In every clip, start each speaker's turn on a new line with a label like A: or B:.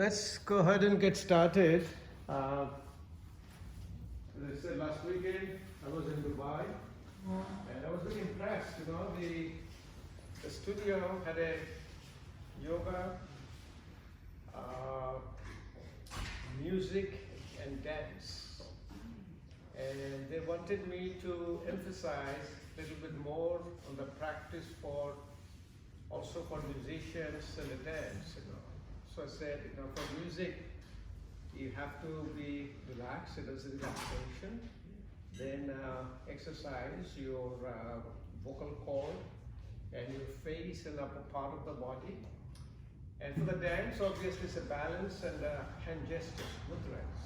A: Let's go ahead and get started. As I said last weekend, I was in Dubai, and I was really impressed. You know, the studio had a yoga, music, and dance, and they wanted me to emphasize a little bit more on the practice for also for musicians and the dance. You know. So I said, you know, for music, you have to be relaxed, it is relaxation. Then exercise your vocal cord and your face and upper part of the body. And for the dance, obviously, it's a balance and hand gestures, mudras.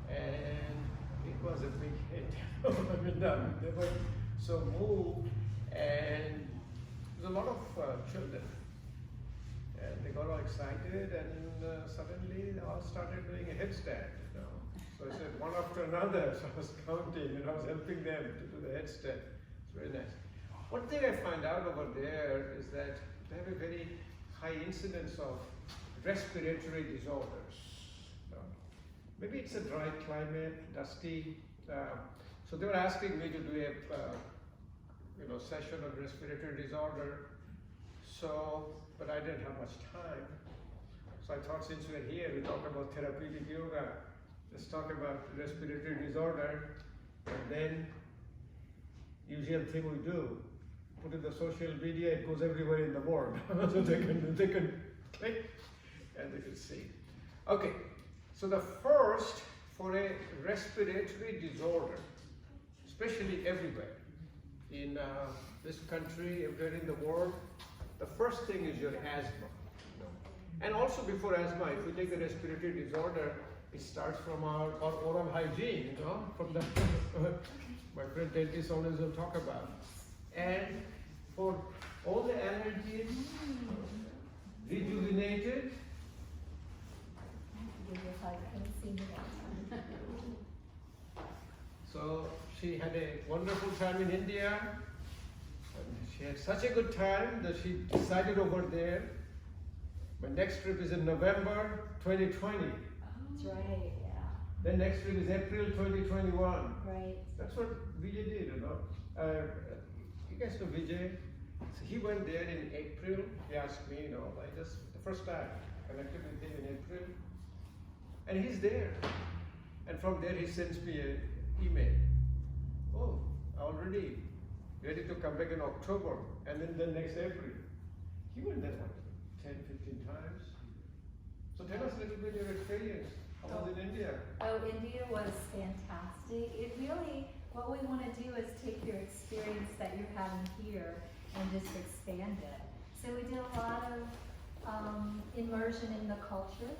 A: And it was a big hit. I mean, they were so moved, and there's a lot of children. And they got all excited, and suddenly they all started doing a headstand, you know. So I said one after another, so I was counting, and I was helping them to do the headstand. It's very nice. One thing I find out over there is that they have a very high incidence of respiratory disorders. You know. Maybe it's a dry climate, dusty. So they were asking me to do a session on respiratory disorder. So, but I didn't have much time. So I thought, since we're here, we talk about therapeutic yoga. Let's talk about respiratory disorder, and then usual thing we do, put in the social media, it goes everywhere in the world. So they can click and they can see. Okay, so the first for a respiratory disorder, especially everywhere, in this country, everywhere in the world, the first thing is your asthma. You know. And also before asthma, if we take the respiratory disorder, it starts from our oral hygiene, you know, from the my friend dentist always will talk about. And for all the allergies rejuvenated, so she had a wonderful time in India. She had such a good time that she decided over there. My next trip is in November 2020.
B: That's right, yeah.
A: Then next trip is April 2021.
B: Right.
A: That's what Vijay did, you know. You guys know Vijay? So he went there in April. He asked me, you know, the first time I connected with him in April. And he's there. And from there he sends me an email. Oh, already ready to come back in October, and then the next April. He went there, what, 10, 15 times? So tell us a little bit your experience. How was in India?
B: Oh, India was fantastic. It really, what we want to do is take your experience that you're having here and just expand it. So we did a lot of immersion in the culture.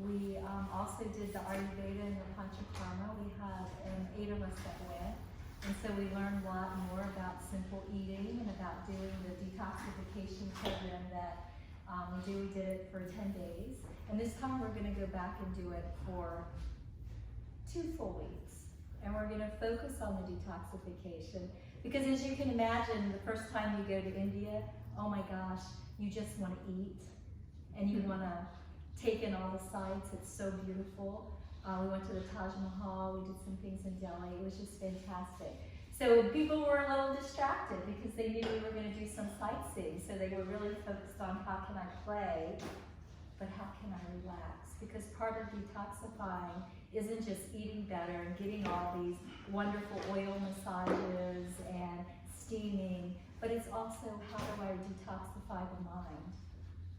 B: We also did the Ayurveda and the Panchakarma. We had 8 of us that went. And so we learned a lot more about simple eating and about doing the detoxification program that we do. We did it for 10 days. And this time we're going to go back and do it for 2 full weeks. And we're going to focus on the detoxification. Because as you can imagine, the first time you go to India, oh my gosh, you just want to eat. And you want to take in all the sights. It's so beautiful. We went to the Taj Mahal, we did some things in Delhi, it was just fantastic. So people were a little distracted because they knew we were going to do some sightseeing, so they were really focused on how can I play, but how can I relax? Because part of detoxifying isn't just eating better and getting all these wonderful oil massages and steaming, but it's also how do I detoxify the mind?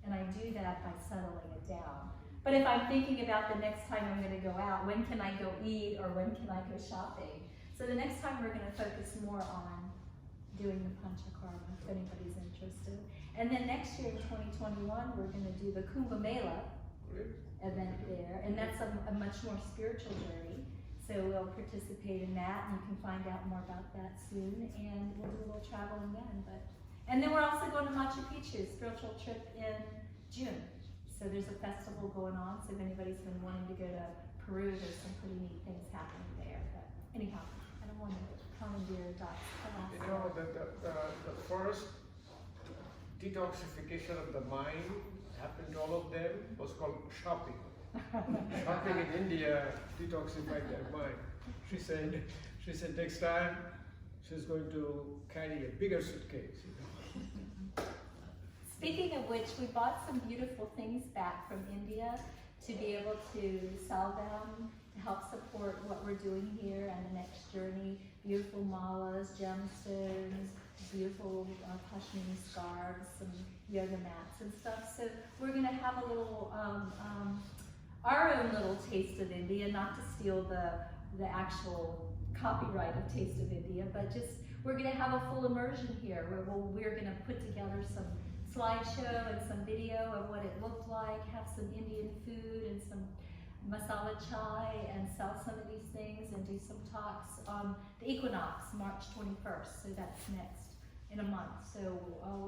B: And I do that by settling it down. But if I'm thinking about the next time I'm going to go out, when can I go eat or when can I go shopping? So the next time we're going to focus more on doing the Panchakarma, if anybody's interested. And then next year in 2021, we're going to do the Kumbh Mela event there. And that's a much more spiritual journey. So we'll participate in that, and you can find out more about that soon. And we'll do a little traveling then. And then we're also going to Machu Picchu, spiritual trip in June. So there's a festival going on, so if anybody's been wanting to go to Peru, there's some pretty neat things happening there. But anyhow, I don't want to commandeer Doc's class.
A: You know, the first detoxification of the mind happened to all of them was called shopping. Shopping in India detoxified their mind. She said next time she's going to carry a bigger suitcase.
B: Speaking of which, we bought some beautiful things back from India to be able to sell them, to help support what we're doing here and the next journey. Beautiful malas, gemstones, beautiful pashmina scarves, some yoga mats and stuff. So we're going to have a little, our own little taste of India, not to steal the actual copyright of Taste of India, but just we're going to have a full immersion here where we're going to put together some slideshow and some video of what it looked like, have some Indian food and some masala chai, and sell some of these things and do some talks on the equinox, March 21st, so that's next in a month. So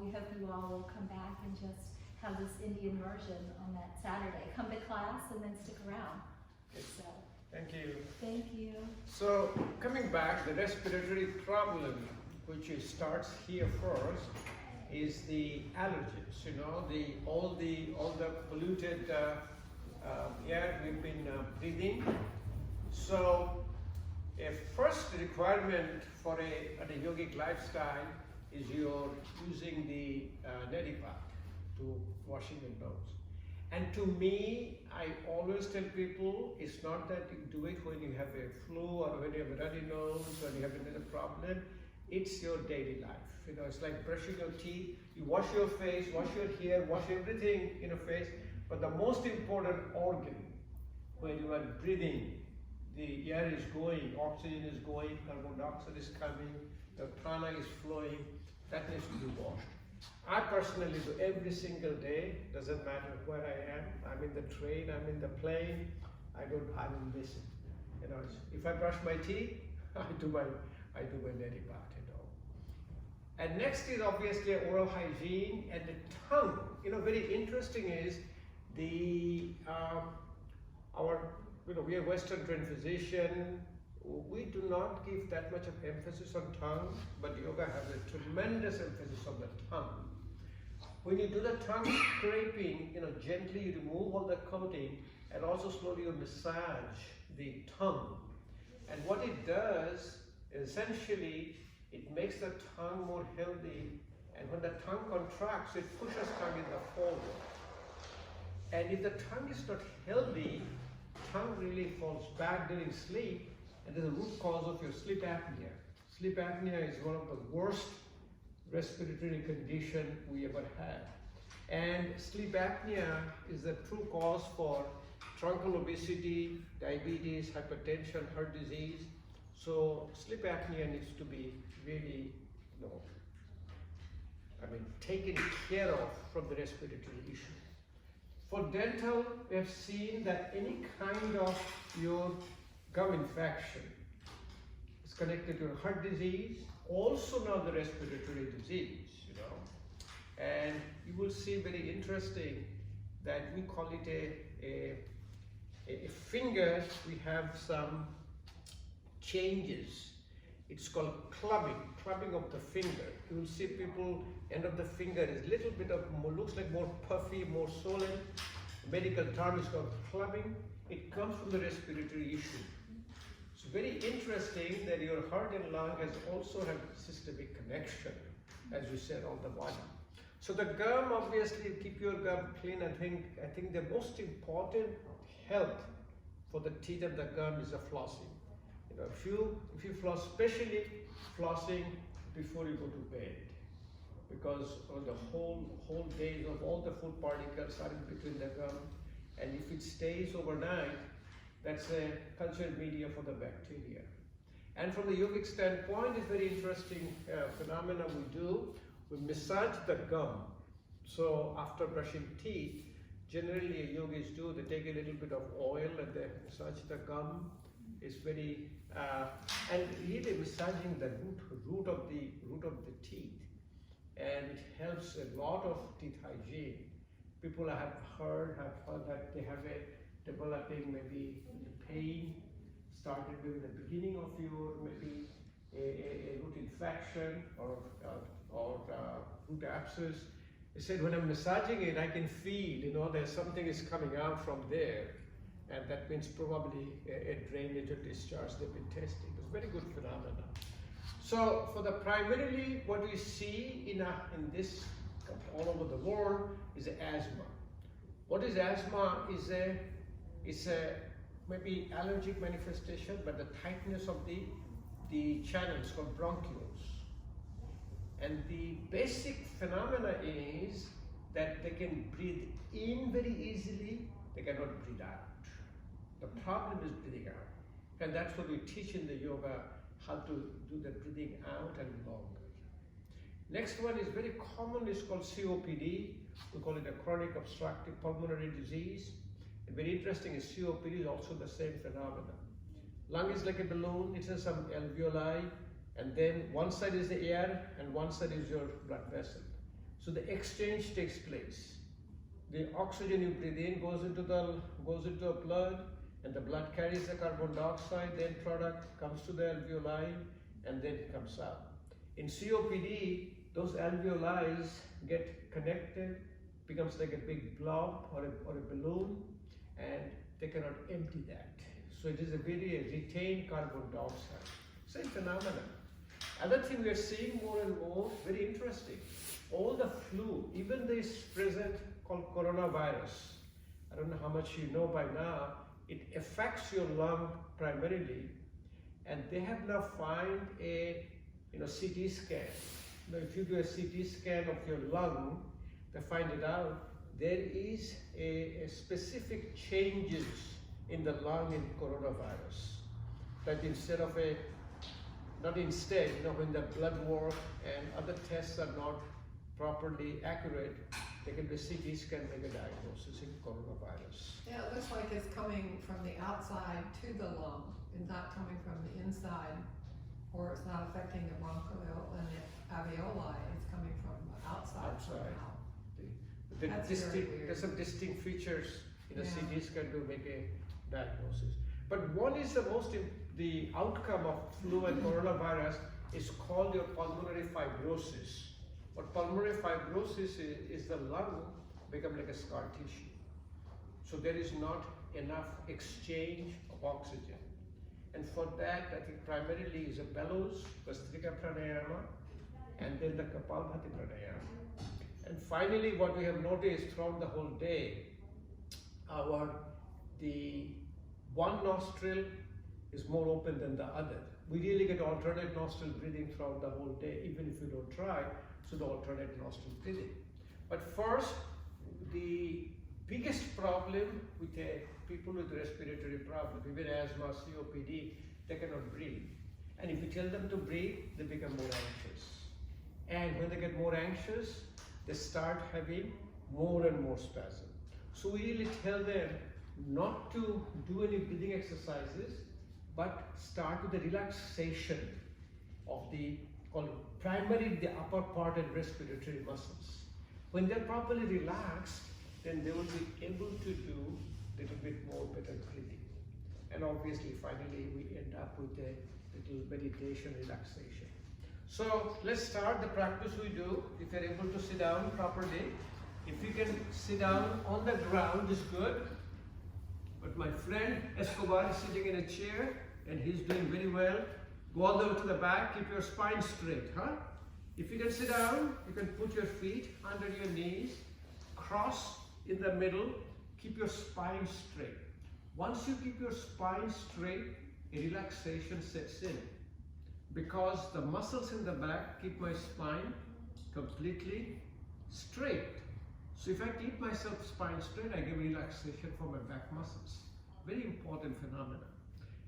B: we hope you all will come back and just have this Indian version on that Saturday. Come to class and then stick around. So,
A: thank you.
B: Thank you.
A: So coming back, the respiratory problem, which starts here first, is the allergens. You know, all the polluted air we've been breathing. So a first requirement for a yogic lifestyle is you're using the neti pot to washing your nose. And to me, I always tell people, it's not that you do it when you have a flu or when you have a runny nose or you have another problem. It's your daily life. You know, it's like brushing your teeth. You wash your face, wash your hair, wash everything in your face. But the most important organ, when you are breathing, the air is going, oxygen is going, carbon dioxide is coming, the prana is flowing, that needs to be washed. I personally do every single day, doesn't matter where I am. I'm in the train, I'm in the plane, I don't miss it. You know, if I brush my teeth, I do my neti pot, you know. And next is obviously oral hygiene and the tongue. You know, very interesting is we are Western trained physician. We do not give that much of emphasis on tongue, but yoga has a tremendous emphasis on the tongue. When you do the tongue scraping, you know, gently you remove all the coating and also slowly you massage the tongue. And what it does, essentially, it makes the tongue more healthy, and when the tongue contracts, it pushes tongue in the forward. And if the tongue is not healthy, tongue really falls back during sleep, and is the root cause of your sleep apnea. Sleep apnea is one of the worst respiratory condition we ever had. And sleep apnea is the true cause for truncal obesity, diabetes, hypertension, heart disease. So sleep apnea needs to be really, taken care of from the respiratory issue. For dental, we have seen that any kind of your gum infection is connected to heart disease, also now the respiratory disease, you know. And you will see very interesting that we call it a finger. We have some changes. It's called clubbing of the finger. You will see people, end of the finger is little bit of looks like more puffy, more swollen. Medical term is called clubbing. It comes from the respiratory issue. It's very interesting that your heart and lung has also have systemic connection, as you said, on the body. So the gum, obviously, keep your gum clean. I think the most important health for the teeth and the gum is the flossing. You know, if you floss, especially flossing before you go to bed, because on the whole days of all the food particles are in between the gum, and if it stays overnight, that's a cultured media for the bacteria. And from the yogic standpoint, it's very interesting phenomena we do. We massage the gum. So after brushing teeth, generally yogis do, they take a little bit of oil and they massage the gum. It's very, and really massaging the root of the teeth. And it helps a lot of teeth hygiene. People have heard that they have a developing maybe pain, started with the beginning of your maybe a root infection or root abscess, He said, when I'm massaging it, I can feel, there's something is coming out from there. And that means probably a drainage or discharge they've been testing. It's a very good phenomenon. So for the primarily what we see in this all over the world is asthma. What is asthma? Is a maybe allergic manifestation, but the tightness of the channels called bronchioles. And the basic phenomena is that they can breathe in very easily, they cannot breathe out. The problem is breathing out. And that's what we teach in the yoga, how to do the breathing out and longer. Next one is very common, it's called COPD. We call it a chronic obstructive pulmonary disease. And very interesting is COPD is also the same phenomenon. Lung is like a balloon, it has some alveoli, and then one side is the air and one side is your blood vessel. So the exchange takes place. The oxygen you breathe in goes into the blood, and the blood carries the carbon dioxide, the end product comes to the alveoli, and then it comes out. In COPD, those alveoli get connected, becomes like a big blob or a balloon, and they cannot empty that. So it is a very retained carbon dioxide. Same phenomenon. Other thing we are seeing more and more, very interesting. All the flu, even this present called coronavirus, I don't know how much you know by now, it affects your lung primarily, and they have now found a CT scan. If you do a CT scan of your lung, they find it out. There is a specific changes in the lung in coronavirus. That instead of when the blood work and other tests are not properly accurate, they can be CT scan make a diagnosis in coronavirus.
C: Yeah, it looks like it's coming from the outside to the lung and not coming from the inside, or it's not affecting the bronchiole and the alveoli, it's coming from the outside. Somehow.
A: There's some distinct features in a
C: Yeah.
A: CT scan to make a diagnosis. But one is the outcome of flu and coronavirus is called your pulmonary fibrosis. What pulmonary fibrosis is the lung become like a scar tissue. So there is not enough exchange of oxygen. And for that, I think primarily is a bellows, Vastrika pranayama, and then the Kapalbhati pranayama. And finally, what we have noticed throughout the whole day, the one nostril is more open than the other. We really get alternate nostril breathing throughout the whole day, even if you don't try, so the alternate nostril breathing. But first, the biggest problem with people with respiratory problem, even asthma, COPD, they cannot breathe. And if you tell them to breathe, they become more anxious. And when they get more anxious, they start having more and more spasm. So we really tell them not to do any breathing exercises, but start with the relaxation of the primarily the upper part and respiratory muscles. When they're properly relaxed, then they will be able to do a little bit more better breathing. And obviously, finally, we end up with a little meditation relaxation. So let's start the practice we do. If you're able to sit down properly, if you can sit down on the ground is good. But my friend Escobar is sitting in a chair and he's doing very well. Go all the way to the back, keep your spine straight, If you can sit down, you can put your feet under your knees, cross in the middle, keep your spine straight. Once you keep your spine straight, a relaxation sets in. Because the muscles in the back keep my spine completely straight. So if I keep myself spine straight, I get relaxation for my back muscles. Very important phenomenon.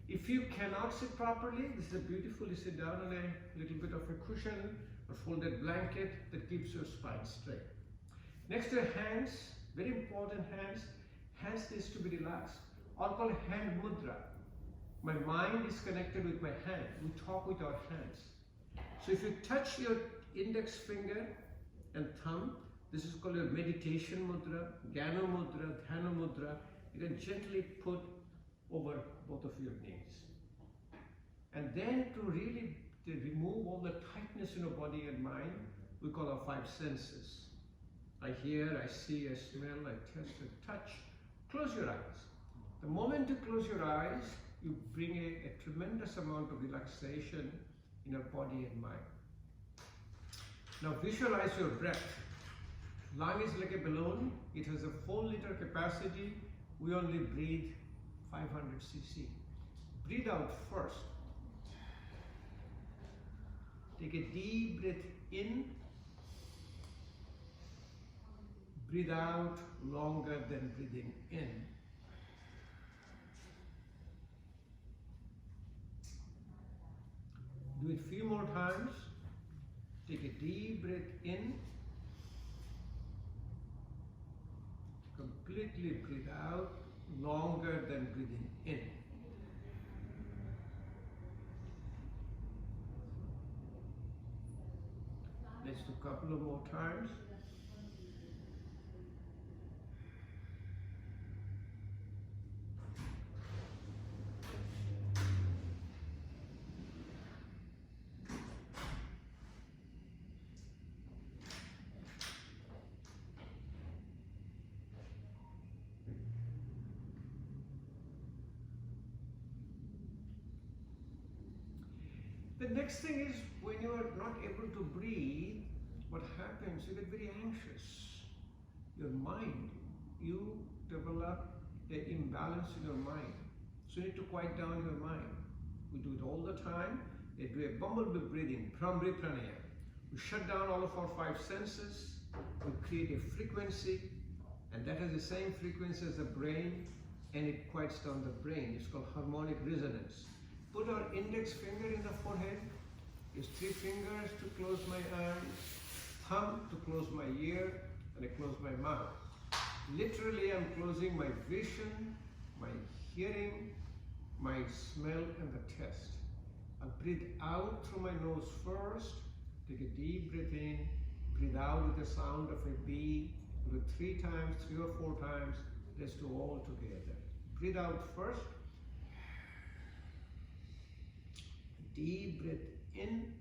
A: If you cannot sit properly, this is a beautifully sit down on a little bit of a cushion or folded blanket that keeps your spine straight. Next to your hands, very important hands. Hands needs to be relaxed. Or called hand mudra. My mind is connected with my hand. We talk with our hands. So if you touch your index finger and thumb, this is called your meditation mudra, Jnana mudra, Dhyana mudra. You can gently put over both of your knees. And then to really remove all the tightness in your body and mind, we call our five senses. I hear, I see, I smell, I taste, I touch. Close your eyes. The moment you close your eyes, you bring a tremendous amount of relaxation in your body and mind. Now visualize your breath. Lung is like a balloon. It has a 4-liter capacity. We only breathe 500 cc. Breathe out first. Take a deep breath in. Breathe out longer than breathing in. Do it a few more times. Take a deep breath in. Completely breathe out longer than breathing in. Let's do a couple of more times. The next thing is, when you are not able to breathe, what happens? You get very anxious. Your mind, you develop an imbalance in your mind. So you need to quiet down your mind. We do it all the time. They do a bumblebee breathing, Brahmri Pranayama. We shut down all of our 5 senses. We create a frequency, and that has the same frequency as the brain, and it quiets down the brain. It's called harmonic resonance. Put our index finger in the forehead, use 3 fingers to close my eyes, thumb to close my ear, and I close my mouth. Literally, I'm closing my vision, my hearing, my smell, and the taste. I'll breathe out through my nose first, take a deep breath in, breathe out with the sound of a bee. Do it 3 times, 3 or 4 times. Let's do all together. Breathe out first. Deep breath in.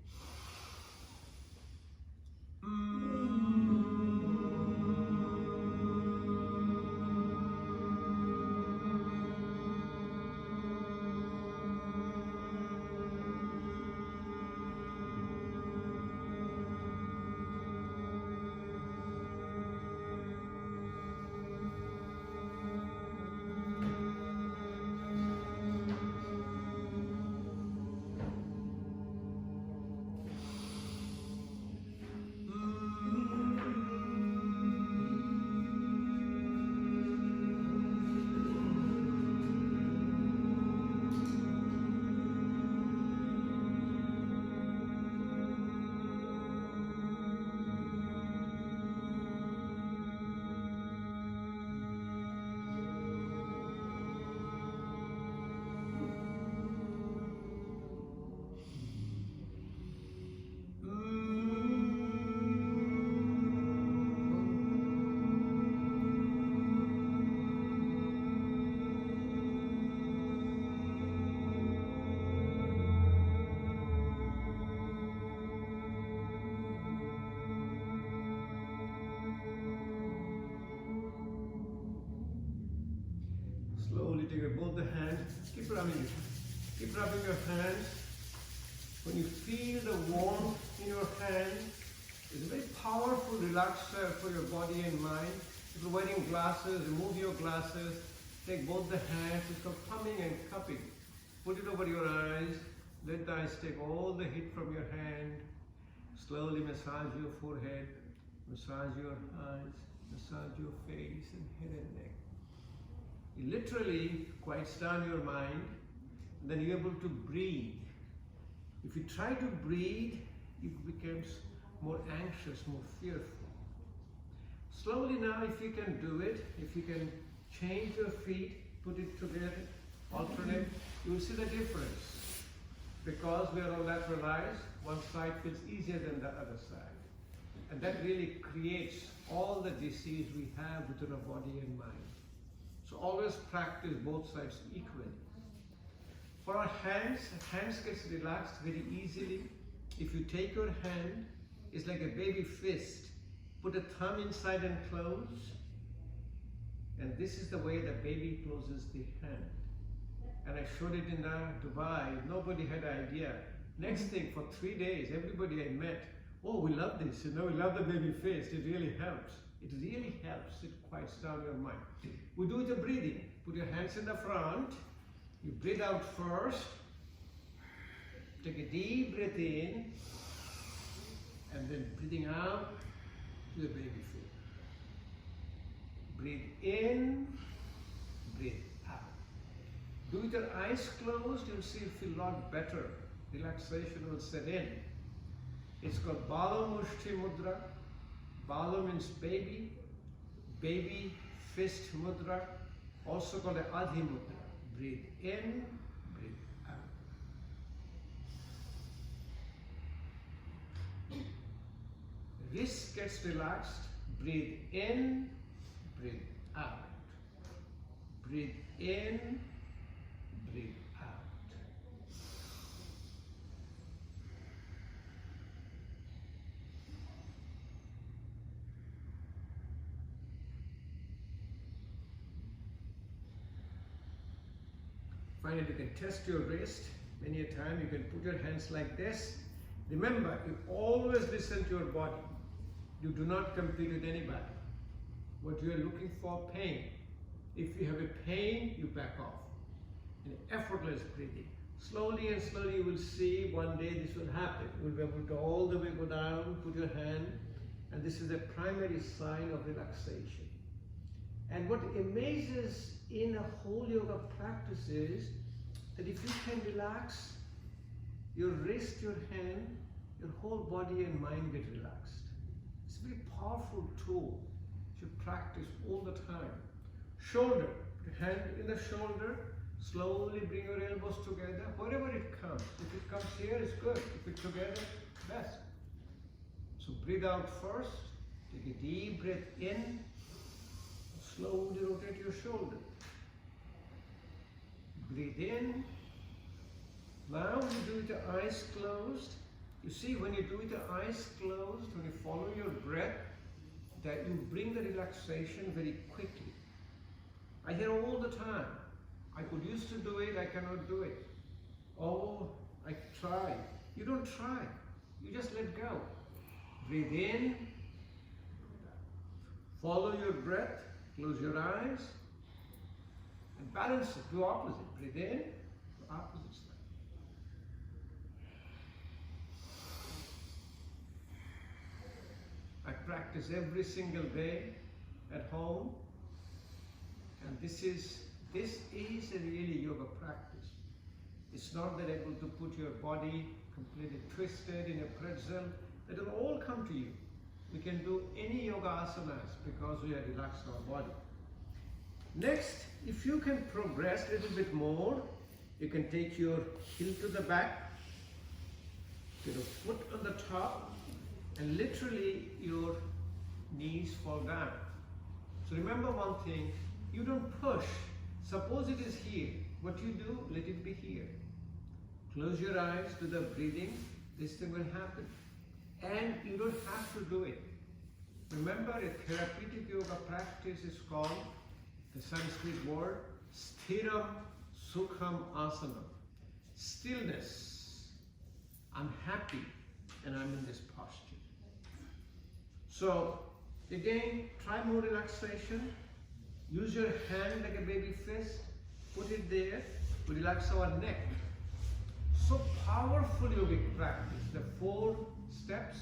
A: Slowly take both the hands, keep rubbing it. Keep rubbing your hands. When you feel the warmth in your hand, it's a very powerful relaxer for your body and mind. If you're wearing glasses, remove your glasses, take both the hands, it's called thumbing and cupping. Put it over your eyes, let the eyes take all the heat from your hand. Slowly massage your forehead, massage your eyes, massage your face and head and neck. It literally quiets down your mind, and then you're able to breathe. If you try to breathe, it becomes more anxious, more fearful. Slowly now, if you can do it, if you can change your feet, put it together, alternate, you will see the difference. Because we are all lateralized, one side feels easier than the other side. And that really creates all the disease we have within our body and mind. So always practice both sides equally. For our hands gets relaxed very easily. If you take your hand, it's like a baby fist. Put a thumb inside and close. And this is the way the baby closes the hand. And I showed it in Dubai. Nobody had an idea. Next thing, for 3 days, everybody I met, oh, we love this. You know, we love the baby face. It really helps. It really helps. It quiets down your mind. We do it with breathing. Put your hands in the front. You breathe out first. Take a deep breath in. And then breathing out to the baby face. Breathe in. Breathe out. Do with your eyes closed. You'll see it feel a lot better. Relaxation will set in. It's called Bala Mushti Mudra. Bala means baby. Baby fist mudra. Also called the Adhi Mudra. Breathe in, breathe out. Wrist gets relaxed. Breathe in, breathe out. Breathe in, breathe out. Finally, you can test your wrist. Many a time you can put your hands like this. Remember, you always listen to your body. You do not compete with anybody. What you are looking for, pain. If you have a pain, you back off. And effortless breathing. Slowly and slowly you will see one day this will happen. You will be able to all the way go down, put your hand, and this is a primary sign of relaxation. And what amazes in a whole yoga practice is that if you can relax your wrist, your hand, your whole body and mind get relaxed. It's a very powerful tool. You should practice all the time. Shoulder, your hand in the shoulder, slowly bring your elbows together, wherever it comes. If it comes here, it's good. If it's together, best. So breathe out first, take a deep breath in, slowly rotate your shoulder. Breathe in. Now you do it with your eyes closed. You see, when you do it with your eyes closed, when you follow your breath, that you bring the relaxation very quickly. I hear all the time, I could used to do it, I cannot do it. Oh, I try. You don't try. You just let go. Breathe in. Follow your breath. Close your eyes. And balance it. Do opposite. Breathe in. Do opposite side. I practice every single day at home. And this is a really yoga practice. It's not that able to put your body completely twisted in a pretzel. That will all come to you. We can do any yoga asanas because we are relaxed our body. Next, if you can progress a little bit more, you can take your heel to the back, your foot on the top, and literally your knees fall down. So remember one thing, you don't push. Suppose it is here. What you do, let it be here. Close your eyes to the breathing. This thing will happen. And you don't have to do it. Remember, a therapeutic yoga practice is called, the Sanskrit word, Sthiram Sukham Asanam. Stillness. I'm happy and I'm in this posture. So, again, try more relaxation. Use your hand like a baby fist. Put it there. We relax our neck. So powerful yogic practice. The 4 steps.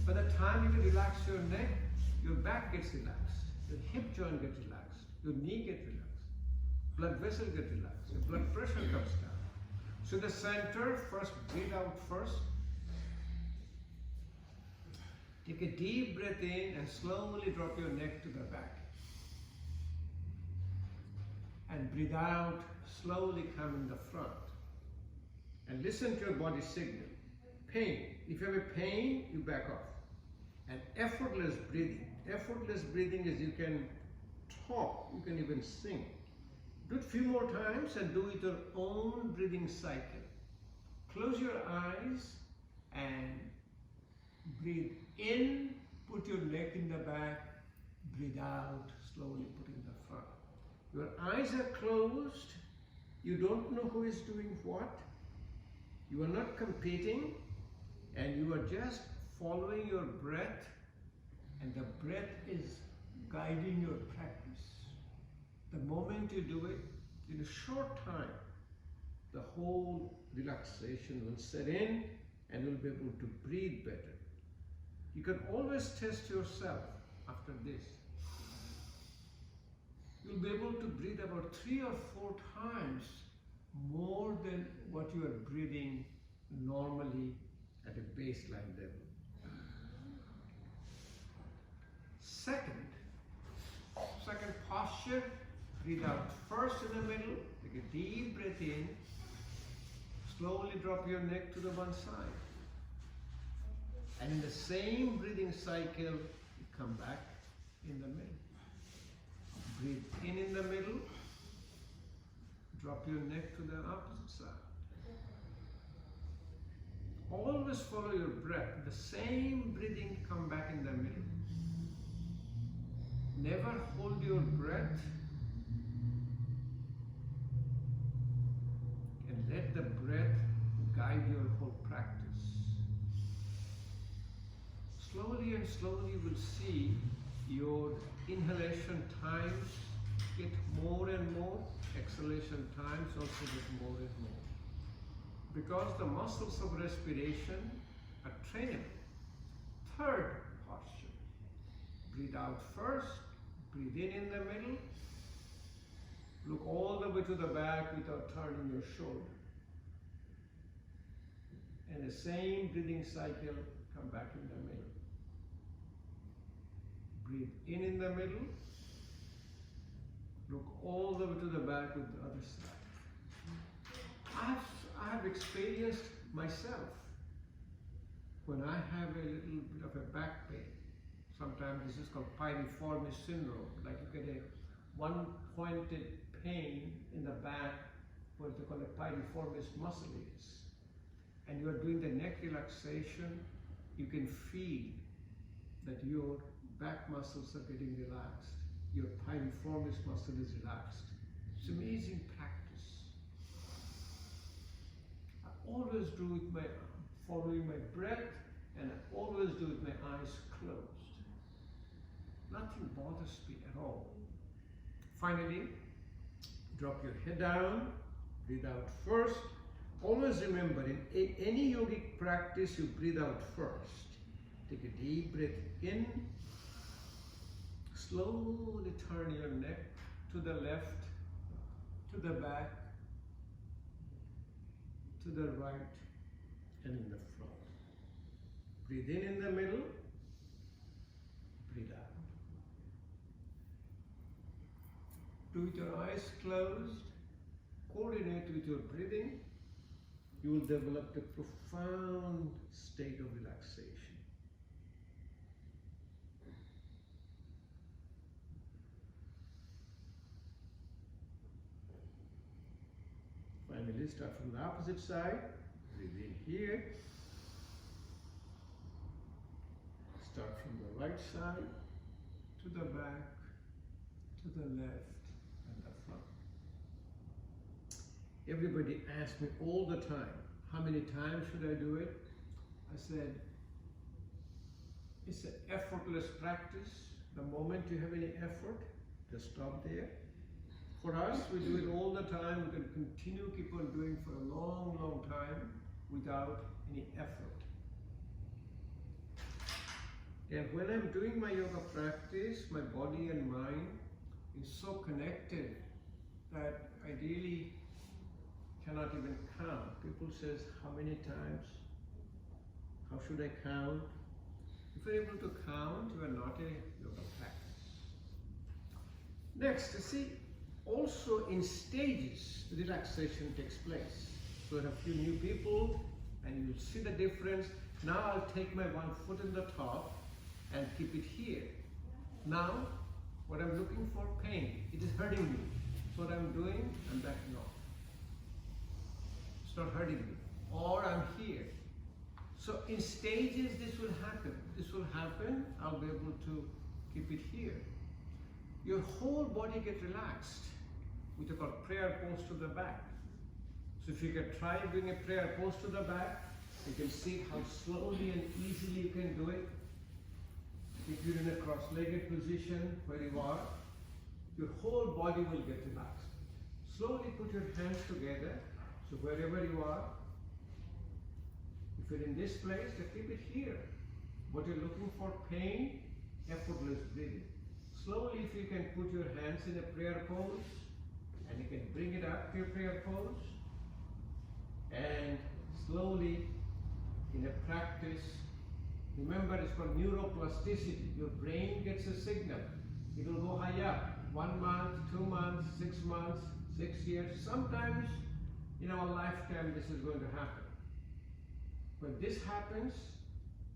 A: By the time you can relax your neck, your back gets relaxed. Your hip joint gets relaxed. Your knee gets relaxed. Blood vessel gets relaxed. Your blood pressure comes down. So the center, first breathe out first. Take a deep breath in and slowly drop your neck to the back. And breathe out, slowly come in the front. And listen to your body signal. Pain. If you have a pain, you back off. And effortless breathing. Effortless breathing is you can talk, you can even sing. Do it a few more times and do it your own breathing cycle. Close your eyes and breathe in Put your neck in the back, breathe out, slowly put in the front. Your eyes are closed, you don't know who is doing what, you are not competing, and you are just following your breath, and the breath is guiding your practice. The moment you do it, in a short time, the whole relaxation will set in and you'll be able to breathe better. You can always test yourself after this. You'll be able to breathe about 3 or 4 times more than what you are breathing normally at a baseline level. Second posture, breathe out first in the middle, take a deep breath in, slowly drop your neck to the one side. And in the same breathing cycle, you come back in the middle. Breathe in the middle, drop your neck to the opposite side. Always follow your breath. The same breathing, come back in the middle. Never hold your breath and let the breath guide your whole practice. Slowly and slowly you will see your inhalation times get more and more, exhalation times also get more and more. Because the muscles of respiration are trainable. Third posture. Breathe out first, breathe in the middle. Look all the way to the back without turning your shoulder. And the same breathing cycle, come back in the middle. Breathe in the middle. Look all the way to the back with the other side. I have experienced myself when I have a little bit of a back pain. Sometimes this is called piriformis syndrome, like you get a one-pointed pain in the back, what they call a piriformis muscle is. And you are doing the neck relaxation, you can feel that your back muscles are getting relaxed. Your piriformis muscle is relaxed. It's amazing practice. I always do with my following my breath, and I always do with my eyes closed. Nothing bothers me at all. Finally, drop your head down, breathe out first. Always remember, in any yogic practice, you breathe out first. Take a deep breath in. Slowly turn your neck to the left, to the back, to the right, and in the front. Breathe in the middle, breathe out. Do with your eyes closed, coordinate with your breathing. You will develop a profound state of relaxation. Finally, start from the opposite side. Breathe in here. Start from the right side, to the back, to the left, and the front. Everybody asks me all the time, how many times should I do it? I said, it's an effortless practice. The moment you have any effort, just stop there. For us, we do it all the time. We can continue, keep on doing for a long, long time without any effort. And when I'm doing my yoga practice, my body and mind is so connected that I really cannot even count. People says, how many times? How should I count? If you're able to count, you are not a yoga practice. Next, you see, also in stages, the relaxation takes place. So there are a few new people, and you'll see the difference. Now I'll take my one foot in the top and keep it here. Now, what I'm looking for, pain. It is hurting me. So what I'm doing, I'm backing off. It's not hurting me. Or I'm here. So in stages this will happen. This will happen, I'll be able to keep it here. Your whole body gets relaxed, which is called prayer pose to the back. So if you can try doing a prayer pose to the back, you can see how slowly and easily you can do it. If you're in a cross-legged position where you are, your whole body will get relaxed. Slowly put your hands together, so wherever you are, if you're in this place, then keep it here. What you're looking for, pain, effortless breathing. Slowly, if you can put your hands in a prayer pose, and you can bring it up to your prayer pose, and slowly, in a practice, remember it's called neuroplasticity. Your brain gets a signal. It will go high up. 1 month, 2 months, 6 months, 6 years. Sometimes in our lifetime this is going to happen. When this happens,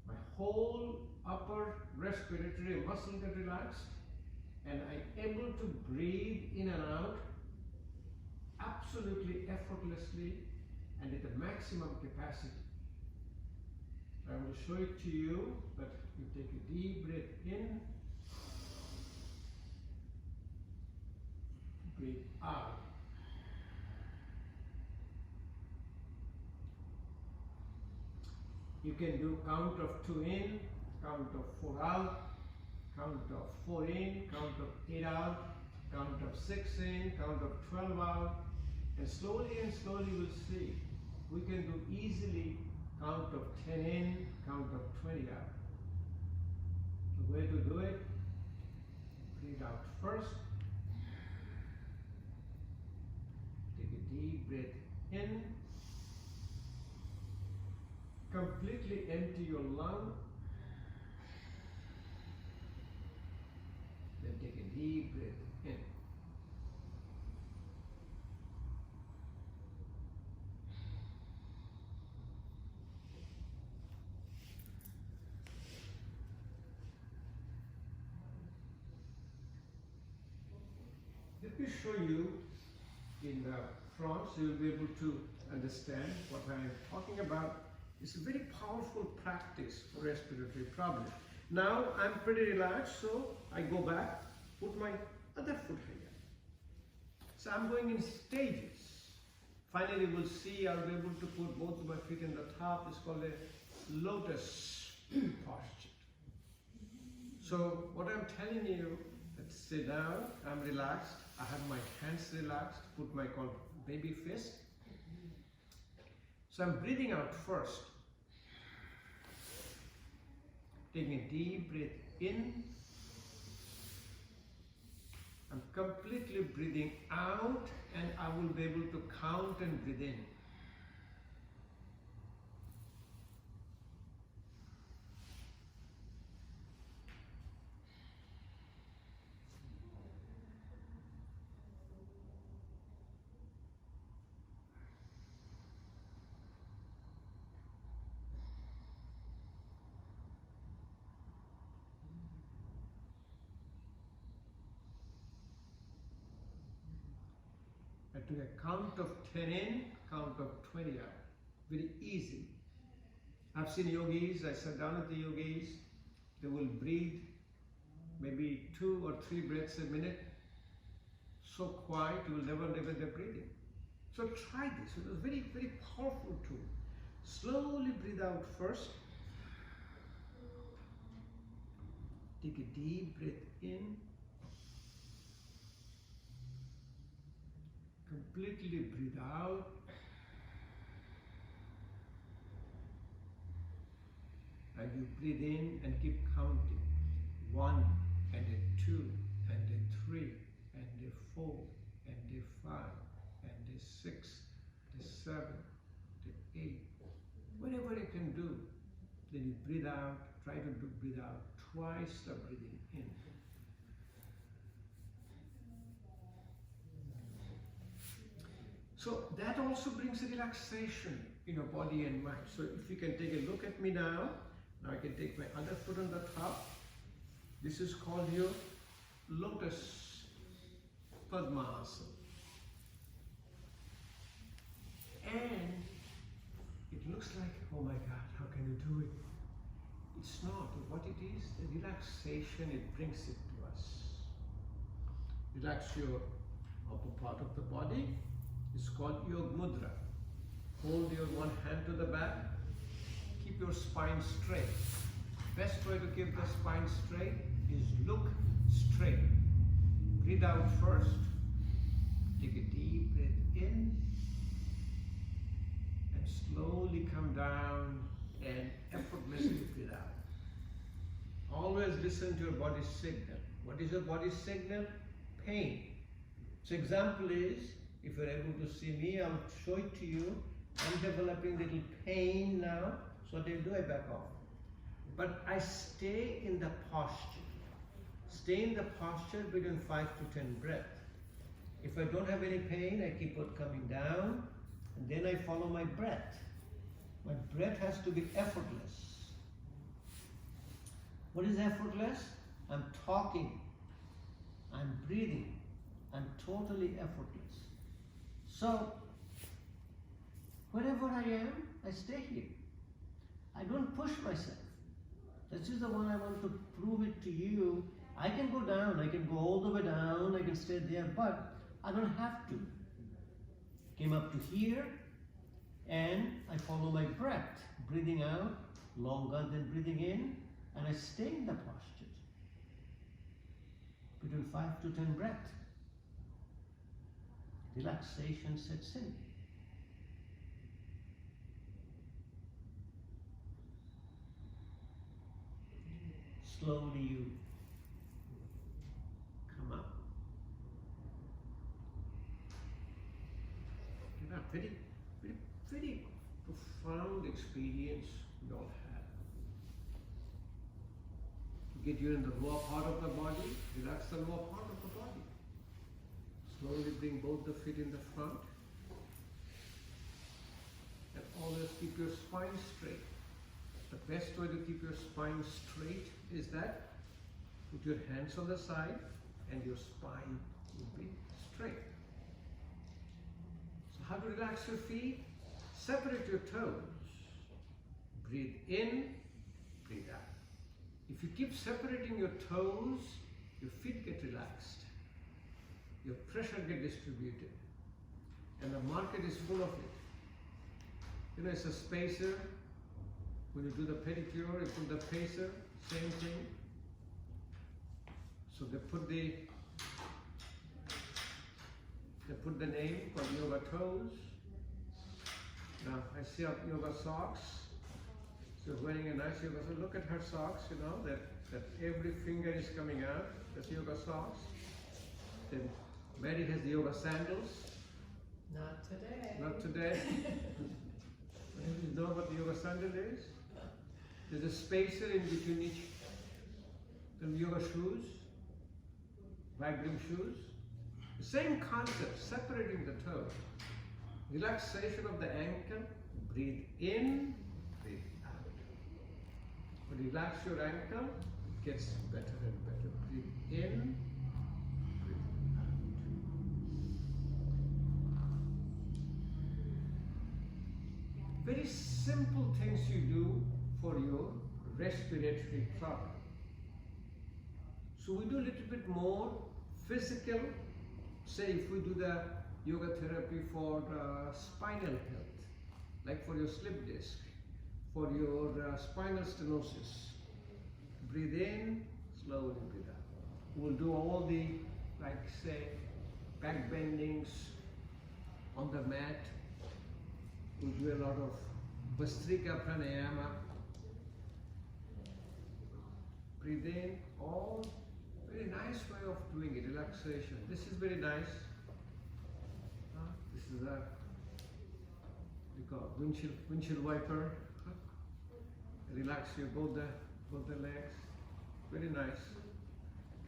A: my whole upper respiratory muscle get relaxed, and I'm able to breathe in and out absolutely effortlessly and at the maximum capacity. I will show it to you, but you take a deep breath in, breathe out. You can do count of 2 in, count of 4 out, count of 4 in, count of 8 out, count of 6 in, count of 12 out, and slowly we'll see. We can do easily count of 10 in, count of 20 out. The way to do it, breathe out first. Take a deep breath in. Completely empty your lung. Then take a deep breath in. Let me show you in the front so you'll be able to understand what I am talking about. It's a very powerful practice for respiratory problem. Now I'm pretty relaxed, so I go back, put my other foot here. So I'm going in stages. Finally we'll see, I'll be able to put both of my feet in the top. It's called a lotus posture. So what I'm telling you, let's sit down, I'm relaxed, I have my hands relaxed, put my called baby fist. So I'm breathing out first. Taking a deep breath in. I'm completely breathing out, and I will be able to count and breathe in. I took a count of 10 in, count of 20 out. Very easy. I've seen yogis, I sat down with the yogis, they will breathe maybe 2 or 3 breaths a minute. So quiet, you will never know they're breathing. So try this, it was very, very powerful tool. Slowly breathe out first. Take a deep breath in. Completely breathe out. And you breathe in and keep counting. 1 and a 2 and a 3 and a 4 and a 5 and a 6, the 7, the 8. Whatever you can do. Then you breathe out. Try to breathe out twice the breathing in. So that also brings a relaxation in your body and mind. So if you can take a look at me now, I can take my other foot on the top. This is called your lotus Padmasana. And it looks like, oh my God, how can you do it. It's not. What it is, the relaxation, it brings it to us. Relax your upper part of the body. It's called Yoga Mudra. Hold your one hand to the back. Keep your spine straight. Best way to keep the spine straight is look straight. Breathe out first. Take a deep breath in and slowly come down and effortlessly breathe out. Always listen to your body's signal. What is your body's signal? Pain. So example is, if you're able to see me, I'll show it to you. I'm developing little pain now, so what do I back off? But I stay in the posture. Stay in the posture between 5 to 10 breaths. If I don't have any pain, I keep on coming down, and then I follow my breath. My breath has to be effortless. What is effortless? I'm talking, I'm breathing, I'm totally effortless. So, wherever I am, I stay here. I don't push myself. This is the one I want to prove it to you. I can go down, I can go all the way down, I can stay there, but I don't have to. Came up to here, and I follow my breath, breathing out longer than breathing in, and I stay in the posture between 5 to 10 breaths. Relaxation sets in. Slowly you come up. You know, very profound experience we all have. To get you in the lower part of the body, relax the lower part of the body. Slowly bring both the feet in the front. And always keep your spine straight. The best way to keep your spine straight is that put your hands on the side and your spine will be straight. So how to relax your feet? Separate your toes. Breathe in, breathe out. If you keep separating your toes, your feet get relaxed. Your pressure gets distributed. And the market is full of it. You know, it's a spacer. When you do the pedicure, you put the pacer, same thing. So they put the name called yoga toes. Now I see up yoga socks. So wearing a nice yoga sock. Look at her socks, you know, that every finger is coming out. That's yoga socks. Then Mary has the yoga sandals.
C: Not today.
A: Not today. You know what the yoga sandal is? There's a spacer in between each. The yoga shoes, vibrating shoes. The same concept, separating the toes. Relaxation of the ankle, breathe in, breathe out. When you relax your ankle, it gets better and better. Breathe in, breathe out. Very simple things you do for your respiratory trouble. So we do a little bit more physical. Say if we do the yoga therapy for spinal health, like for your slip disc, for your spinal stenosis. Breathe in, slowly breathe out. We'll do all the, like say, back bendings on the mat. We'll do a lot of Vastrika pranayama. Breathe in, all very nice way of doing it, relaxation. This is very nice. This is a, we call windshield wiper. Relax your both the legs. Very nice.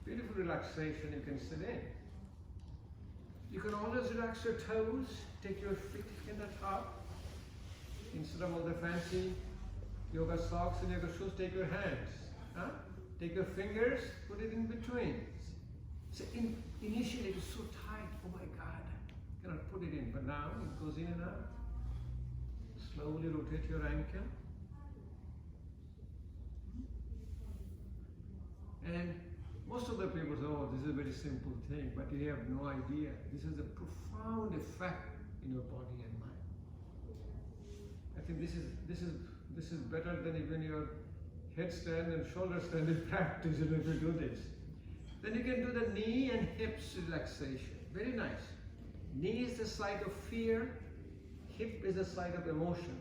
A: Beautiful relaxation you can sit in. You can always relax your toes, take your feet in the top. Instead of all the fancy yoga socks and yoga shoes, take your hands. Take your fingers, put it in between. So initially it was so tight, oh my God, I cannot put it in. But now it goes in and out. Slowly rotate your ankle. And most of the people say, oh, this is a very simple thing, but you have no idea. This has a profound effect in your body and mind. I think this is better than even your headstand and shoulder stand in practice, if you do this. Then you can do the knee and hips relaxation. Very nice. Knee is the site of fear, hip is the site of emotion.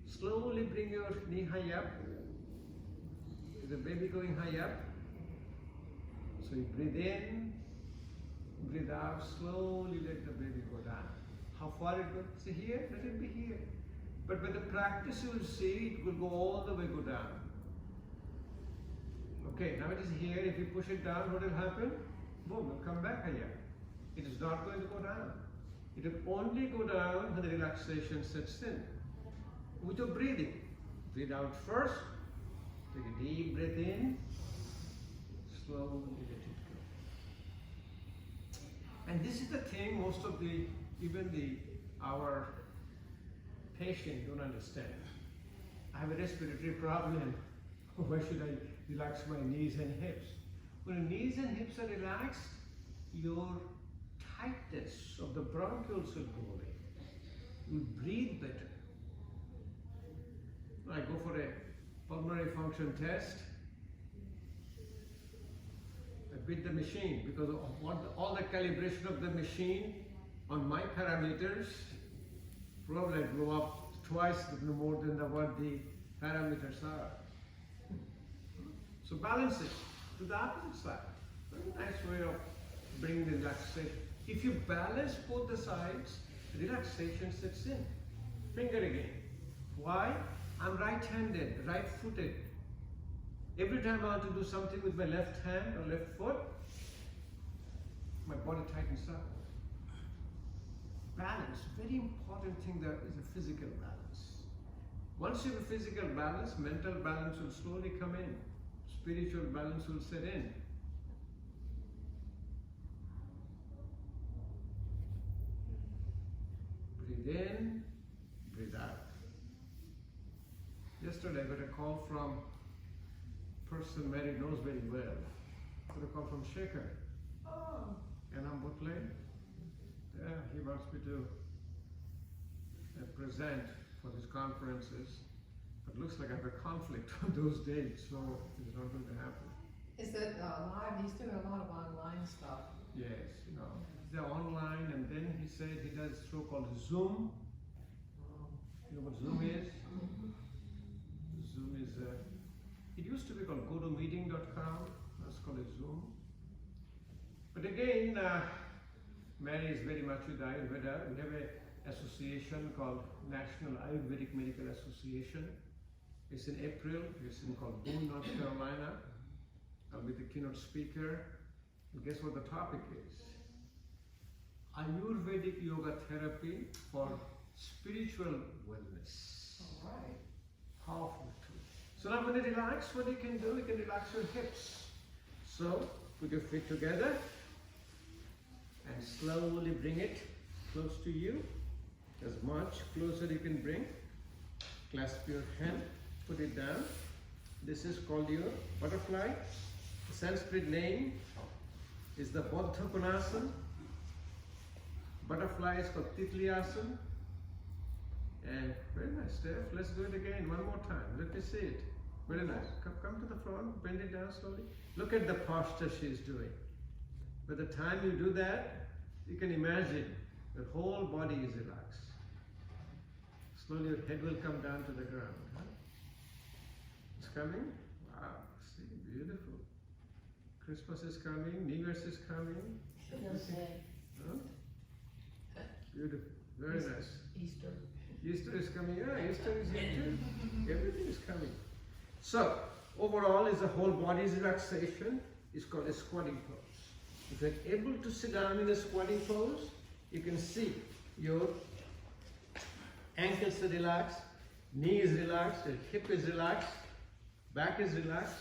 A: Slowly bring your knee high up. Is the baby going high up? So you breathe in, breathe out, slowly let the baby go down. How far it goes? See here? Let it be here. But with the practice you will see it will go all the way go down. Okay, now it is here. If you push it down, what will happen? Boom, it will come back higher. It is not going to go down. It will only go down when the relaxation sets in. With your breathing. Breathe out first. Take a deep breath in. Slowly let it go. And this is the thing most of our patients don't understand. I have a respiratory problem. Why should I relax my knees and hips? When your knees and hips are relaxed, your tightness of the bronchioles will go away. You breathe better. I go for a pulmonary function test. I beat the machine because of all the calibration of the machine on my parameters. Probably I blow up twice more than what the parameters are. So balance it to the opposite side. Very nice way of bringing the relaxation. If you balance both the sides, relaxation sets in. Finger again. Why? I'm right-handed, right-footed. Every time I want to do something with my left hand or left foot, my body tightens up. Balance, very important thing there is a physical balance. Once you have a physical balance, mental balance will slowly come in. Spiritual balance will set in. Breathe in, breathe out. Yesterday I got a call from a person Mary knows very well. I got a call from Sarkar. Oh. And I'm Butler. Yeah, he wants me to present for his conferences. But it looks like I have a conflict on those dates, so it's not going to happen.
C: Is it live? He's doing a lot of online stuff.
A: Yes, they're online, and then he said he does a show called Zoom. You know what Zoom is? Zoom is, it used to be called GoToMeeting.com. That's called a Zoom. But again, Mary is very much with Ayurveda. We have an association called National Ayurvedic Medical Association. It's in April. It's in called Boone, North Carolina. I'll be the keynote speaker. And guess what the topic is? Ayurvedic yoga therapy for spiritual wellness.
C: All right.
A: Powerful tool. So now when you relax, what you can do, you can relax your hips. So put your feet together and slowly bring it close to you. As much closer you can bring. Clasp your hand, put it down. This is called your butterfly. The Sanskrit name is the Baddha Konasana. Butterfly is called Titliasana. And very nice, Steph. Let's do it again one more time. Let me see it. Very nice. Come to the front, bend it down slowly. Look at the posture she's doing. By the time you do that, you can imagine your whole body is relaxed. Slowly your head will come down to the ground. Huh? It's coming? Wow, see, beautiful. Christmas is coming, New Year's is coming. Huh? Beautiful, very nice.
C: Easter.
A: Easter is coming, yeah, Easter is here too. Everything is coming. So, overall is the whole body's relaxation. It's called a squatting pose. If you're able to sit down in a squatting pose, you can see your ankles are relaxed, knee is relaxed, your hip is relaxed, back is relaxed.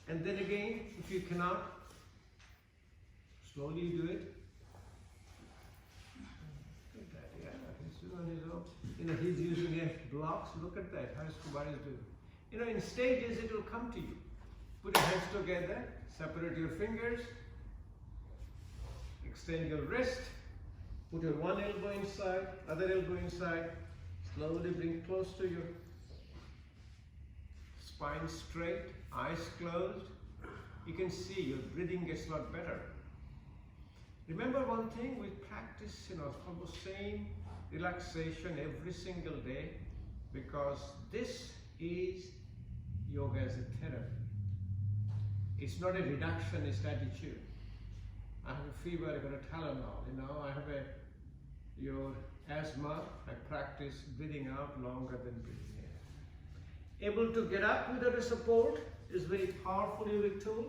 A: And then again, if you cannot, slowly do it. Look at that, yeah, he's doing his own. He's using blocks. Look at that, how Kubar is doing. In stages it will come to you. Put your hands together, separate your fingers, extend your wrist, put your one elbow inside, other elbow inside, slowly bring close to your spine straight, eyes closed. You can see your breathing gets a lot better. Remember one thing, we practice almost same relaxation every single day, because this is yoga as a therapy. It's not a reductionist attitude. I have a fever, I'm going to Tylenol. I have your asthma, I practice breathing out longer than breathing in. Able to get up without a support is very powerful yogic tool.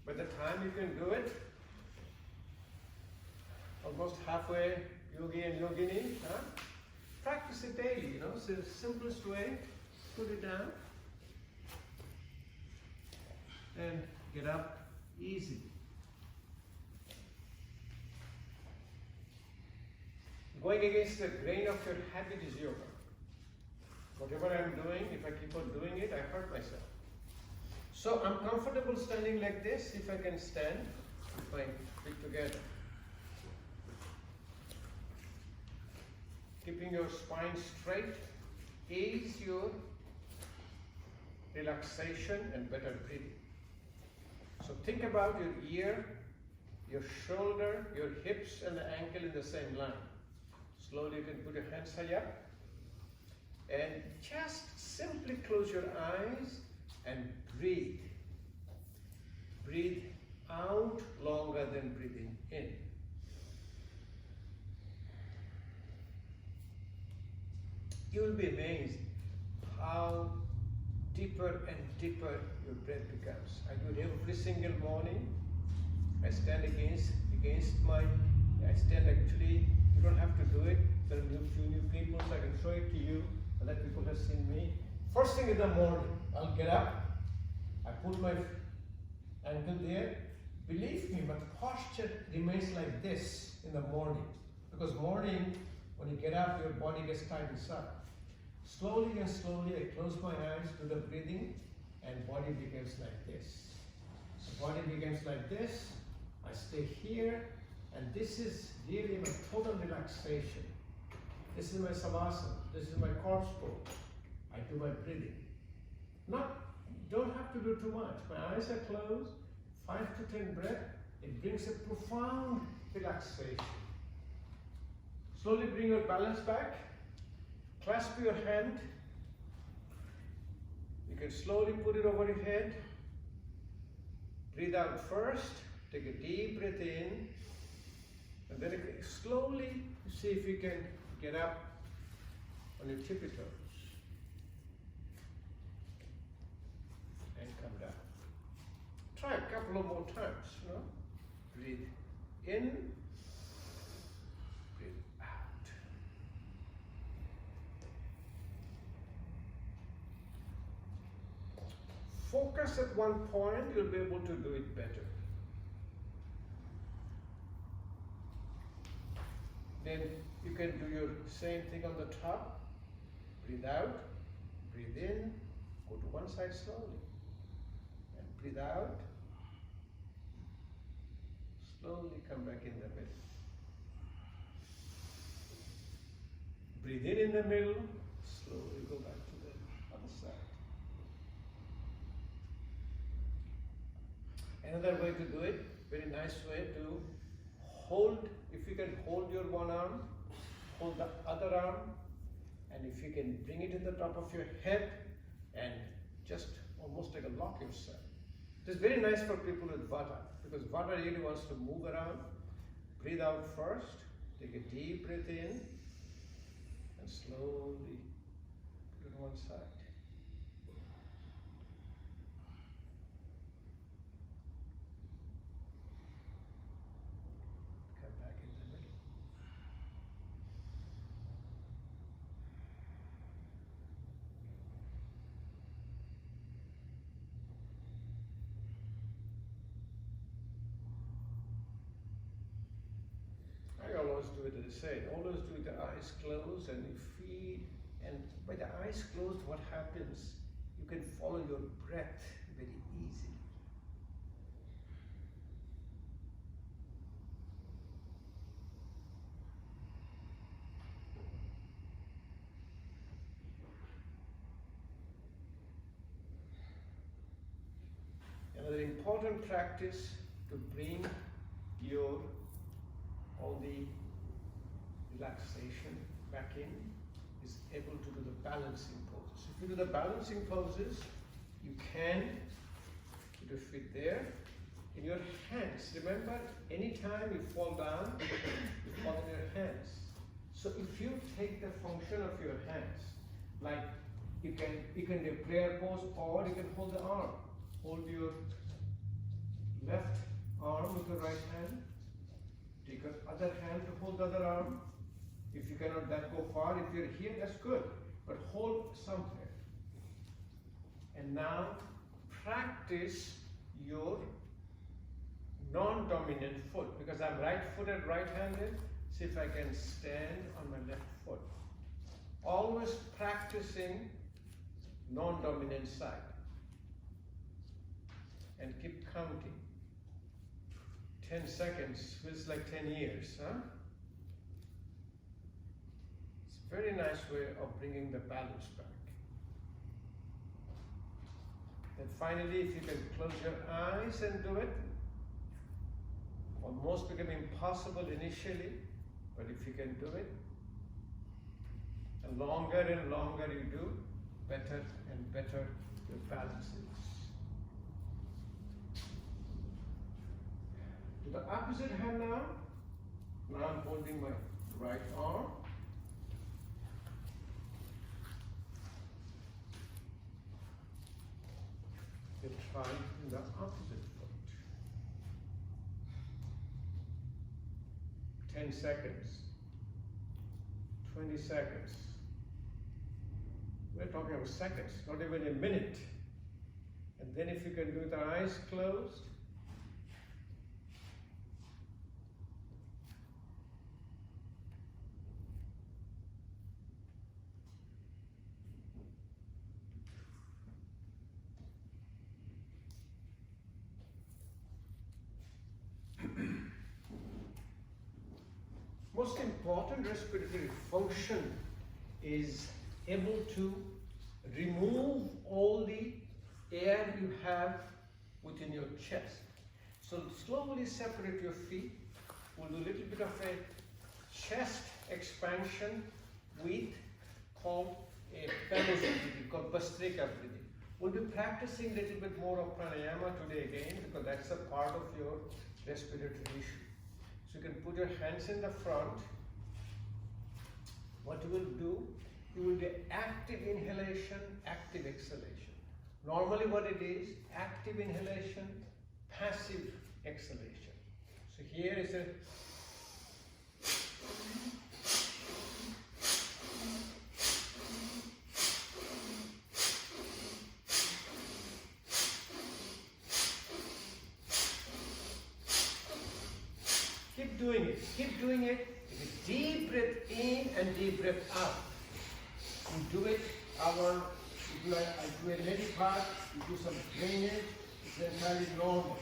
A: By the time you can do it, almost halfway yogi and yogini, practice it daily, It's the simplest way. Put it down and get up easily. Going against the grain of your habit is yoga. Whatever I'm doing, if I keep on doing it, I hurt myself. So I'm comfortable standing like this. If I can stand, with my feet together. Keeping your spine straight aids your relaxation and better breathing. So think about your ear, your shoulder, your hips and the ankle in the same line. Slowly you can put your hands high up and just simply close your eyes and breathe. Breathe out longer than breathing in. You will be amazed how deeper and deeper your breath becomes. I do it every single morning. I stand I stand actually, you don't have to do it. There are few new people, so I can show it to you, and that people have seen me. First thing in the morning, I'll get up, I put my ankle there. Believe me, my posture remains like this in the morning. Because morning, when you get up, your body gets tightened up. Slowly and slowly, I close my eyes, do the breathing, and body becomes like this. The body becomes like this. I stay here, and this is really my total relaxation. This is my savasana. This is my corpse pose. I do my breathing. Don't have to do too much. My eyes are closed. 5 to 10 breaths. It brings a profound relaxation. Slowly bring your balance back. Clasp your hand. You can slowly put it over your head. Breathe out first. Take a deep breath in. And then slowly see if you can get up on your tippy toes. And come down. Try a couple of more times. Breathe in. Breathe out. Focus at one point, you'll be able to do it better. Then you can do your same thing on the top. Breathe out, breathe in, go to one side slowly. And breathe out. Slowly come back in the middle. Breathe in the middle, slowly go back to the other side. Another way to do it, very nice way to hold, if you can hold your one arm, hold the other arm, and if you can bring it to the top of your head and just almost like a lock yourself. It is very nice for people with vata, because vata really wants to move around. Breathe out first, take a deep breath in, and slowly put it on one side. I always do it as I said, always do it with the eyes closed and you feel, and by the eyes closed what happens, you can follow your breath very easily. Another important practice to bring your all the relaxation back in is able to do the balancing poses. If you do the balancing poses, you can put your feet there. In your hands, remember, anytime you fall down, you fall in your hands. So if you take the function of your hands, like you can do a prayer pose, or you can hold the arm. Hold your left arm with your right hand. Take your other hand to hold the other arm. If you cannot that go far, if you're here, that's good. But hold somewhere. And now practice your non-dominant foot. Because I'm right-footed, right-handed. See if I can stand on my left foot. Always practicing non-dominant side. And keep counting. 10 seconds feels like 10 years, huh? It's a very nice way of bringing the balance back. And finally, if you can close your eyes and do it, almost become impossible initially, but if you can do it, the longer and longer you do, better and better your balance is. To the opposite hand now. Now I'm holding my right arm. You try in the opposite foot. 10 seconds. 20 seconds. We're talking about seconds, not even a minute. And then if you can do the eyes closed, most important respiratory function is able to remove all the air you have within your chest. So slowly separate your feet. We'll do a little bit of a chest expansion with called a Pranayama breathing, called Bastrika breathing. We'll be practicing a little bit more of pranayama today again, because that's a part of your respiratory issue. So you can put your hands in the front. What you will do, you will do active inhalation, active exhalation. Normally what it is, active inhalation, passive exhalation. So here is a keep doing it, keep doing it. Deep breath in and deep breath out. You do it, I do a lady part, you do some drainage, it's entirely normal.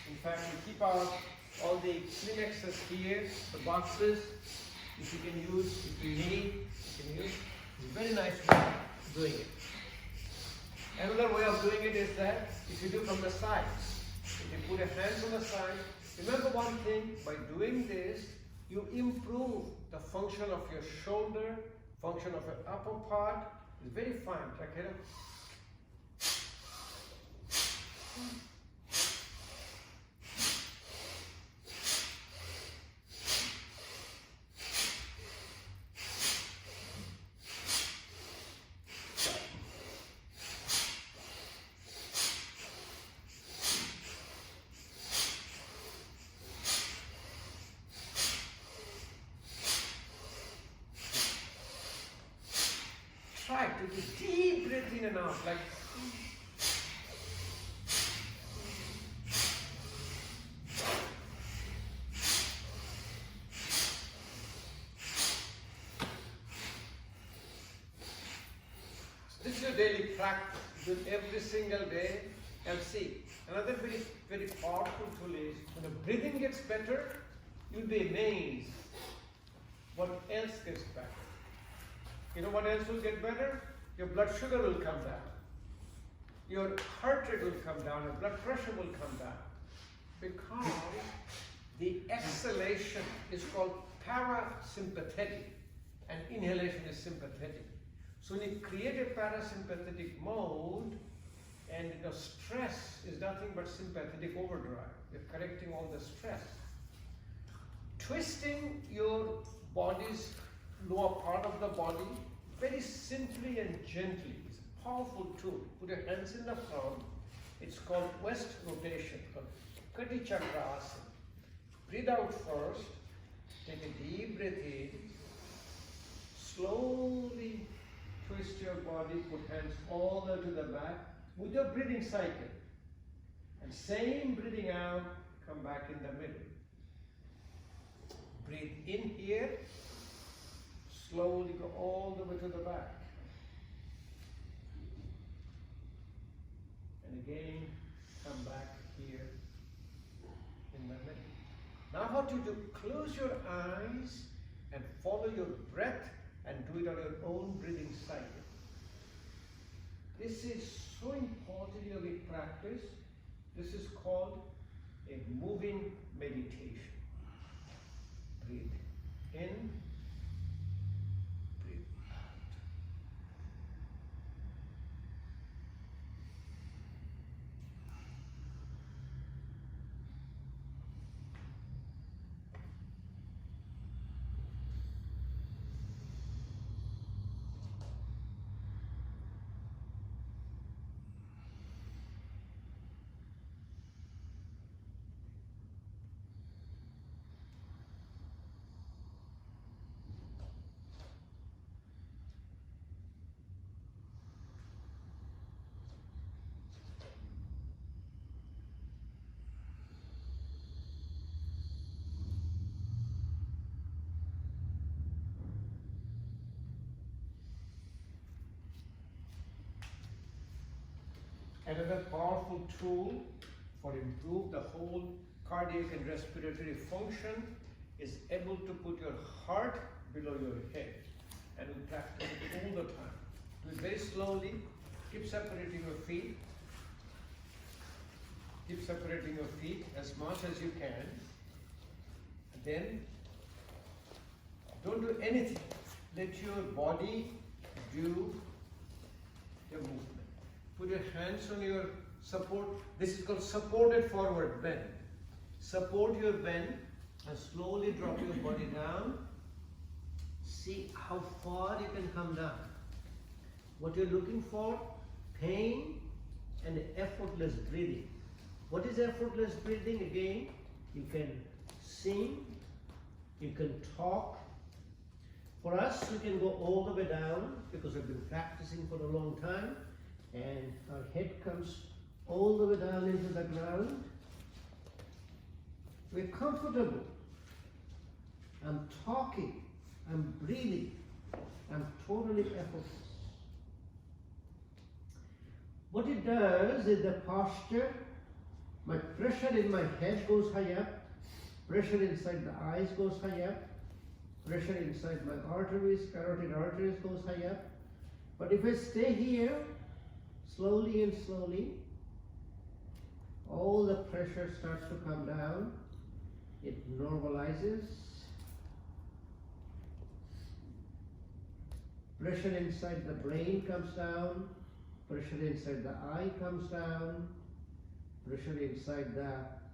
A: In fact, we keep all the Kleenexes here, the boxes, if you can use, if you need, you can use. It's a very nice way of doing it. Another way of doing it is that if you do from the side, if you put your hands on the side, remember one thing, by doing this, you improve the function of your shoulder, function of your upper part. It's very fine. Like here. Try to do deep breath in and out, like daily practice. Do it every single day and see. Another very, very powerful tool is when the breathing gets better, you'll be amazed what else gets better. You know what else will get better? Your blood sugar will come down. Your heart rate will come down, your blood pressure will come down. Because the exhalation is called parasympathetic and inhalation is sympathetic. So when you create a parasympathetic mode, and stress is nothing but sympathetic overdrive. You're correcting all the stress. Twisting your body's lower part of the body very simply and gently. It's a powerful tool. Put your hands in the front. It's called west rotation, called Kati Chakra Asana. Breathe out first. Take a deep breath in. Slowly twist your body. Put hands all the way to the back with your breathing cycle. And same breathing out, come back in the middle. Breathe in here. Slowly go all the way to the back. And again, come back here in the middle. Now what you do, close your eyes and follow your breath and do it on your own breathing cycle. This is so important that we practice. This is called a moving meditation. Breathe in. Another powerful tool for improve the whole cardiac and respiratory function is able to put your heart below your head. And we practice it all the time. Do it very slowly. Keep separating your feet. Keep separating your feet as much as you can. And then don't do anything. Let your body do the movement. Put your hands on your support. This is called supported forward bend. Support your bend and slowly drop your body down. See how far you can come down. What you're looking for, pain and effortless breathing. What is effortless breathing? Again, you can sing, you can talk. For us, you can go all the way down because we've been practicing for a long time. And our head comes all the way down into the ground. We're comfortable. I'm talking. I'm breathing. I'm totally effortless. What it does is the posture, my pressure in my head goes high up, pressure inside the eyes goes high up, pressure inside my arteries, carotid arteries goes high up. But if I stay here, slowly and slowly, all the pressure starts to come down. It normalizes. Pressure inside the brain comes down. Pressure inside the eye comes down. Pressure inside the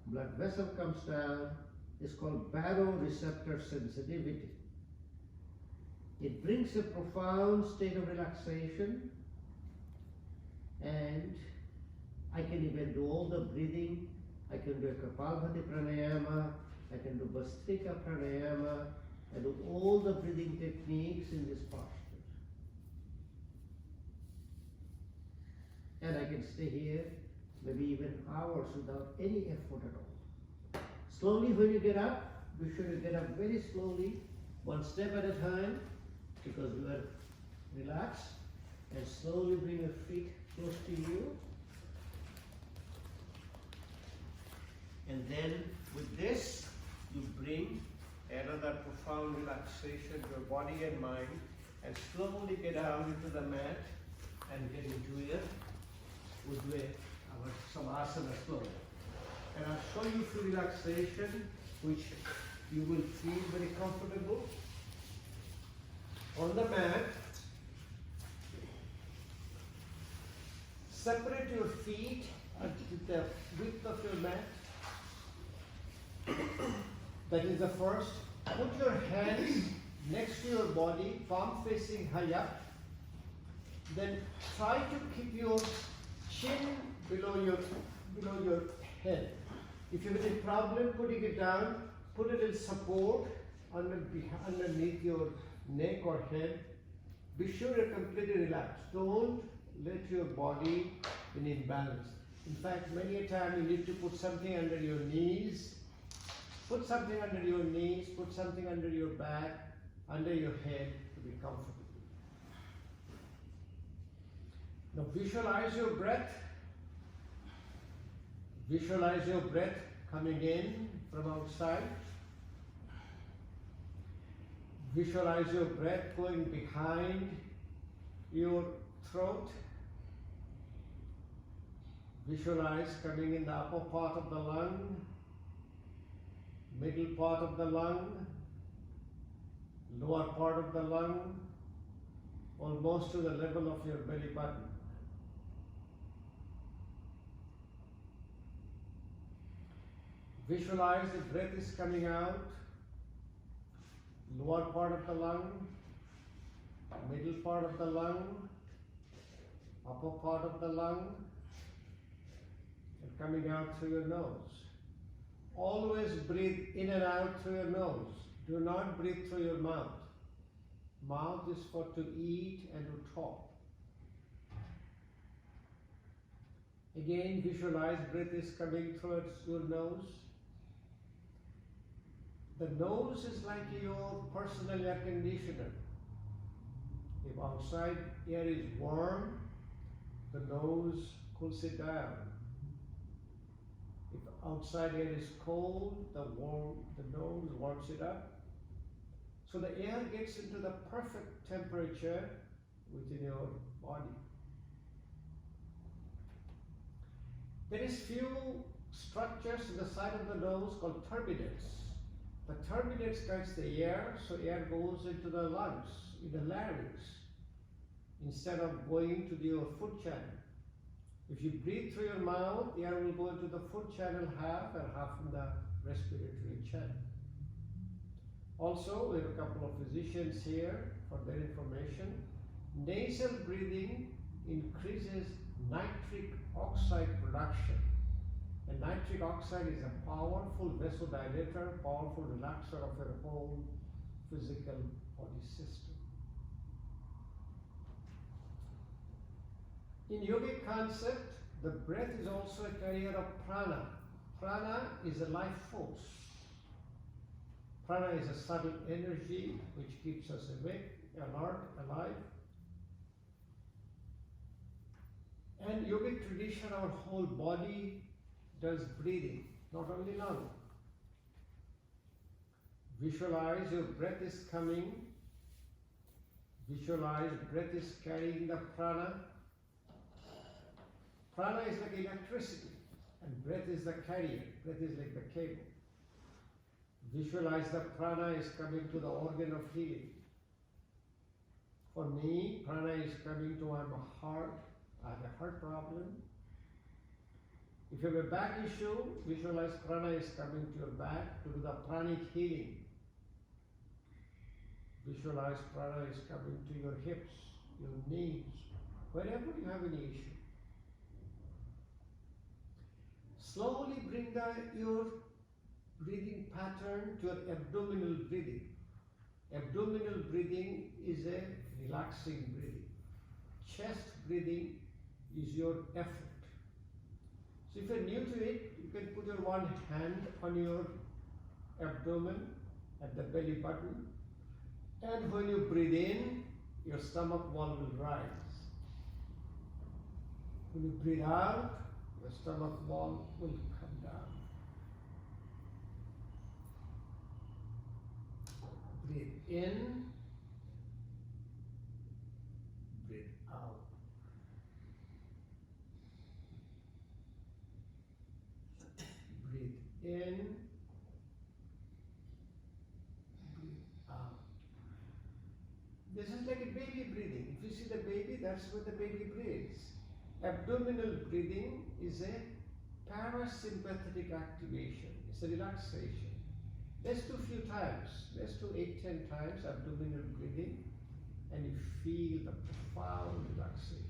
A: blood vessel comes down. It's called baroreceptor sensitivity. It brings a profound state of relaxation. And I can even do all the breathing. I can do a Kapalbhati pranayama. I can do Bhastrika pranayama. I do all the breathing techniques in this posture. And I can stay here maybe even hours without any effort at all. Slowly when you get up, be sure you get up very slowly, one step at a time, because you are relaxed. And slowly bring your feet close to you. And then with this, you bring another profound relaxation to your body and mind, and slowly get down into the mat and get into it. We'll do our Savasana slowly. And I'll show you through relaxation, which you will feel very comfortable. On the mat, separate your feet at the width of your mat. That is the first. Put your hands next to your body, palm facing high up. Then try to keep your chin below your head. If you have any problem putting it down, put a little support underneath your neck or head. Be sure you're completely relaxed. Don't let your body be in imbalance. In fact, many a time you need to put something under your knees. Put something under your knees, put something under your back, under your head to be comfortable. Now visualize your breath. Visualize your breath coming in from outside. Visualize your breath going behind your throat. Visualize coming in the upper part of the lung, middle part of the lung, lower part of the lung, almost to the level of your belly button. Visualize the breath is coming out, lower part of the lung, middle part of the lung, upper part of the lung, and coming out through your nose. Always breathe in and out through your nose. Do not breathe through your mouth. Mouth is for to eat and to talk. Again, visualize breath is coming through your nose. The nose is like your personal air conditioner. If outside air is warm, the nose cools it down. If outside air is cold, the nose warms it up. So the air gets into the perfect temperature within your body. There is few structures in the side of the nose called turbinates. The turbinates guides the air, so air goes into the lungs, in the larynx, instead of going to your food channel. If you breathe through your mouth, the air will go into the food channel half and half in the respiratory channel. Also, we have a couple of physicians here for their information. Nasal breathing increases nitric oxide production. And nitric oxide is a powerful vasodilator, powerful relaxer of your whole physical body system. In yogic concept, the breath is also a carrier of prana. Prana is a life force. Prana is a subtle energy which keeps us awake, alert, alive. And yogic tradition, our whole body does breathing, not only lung. Visualize your breath is coming. Visualize breath is carrying the prana. Prana is like electricity, and breath is the carrier. Breath is like the cable. Visualize the prana is coming to the organ of healing. For me, prana is coming to my heart. I have a heart problem. If you have a back issue, visualize prana is coming to your back to do the pranic healing. Visualize prana is coming to your hips, your knees, wherever you have any issue. Slowly bring your breathing pattern to your abdominal breathing. Abdominal breathing is a relaxing breathing. Chest breathing is your effort. So if you're new to it, you can put your one hand on your abdomen at the belly button, and when you breathe in, your stomach wall will rise. When you breathe out, your stomach wall will come down. Breathe in, breathe out. Breathe in, breathe out. This is like a baby breathing. If you see the baby, that's what the baby breathes. Abdominal breathing is a parasympathetic activation. It's a relaxation. Let's do a few times. Let's do 8-10 times abdominal breathing, and you feel the profound relaxation.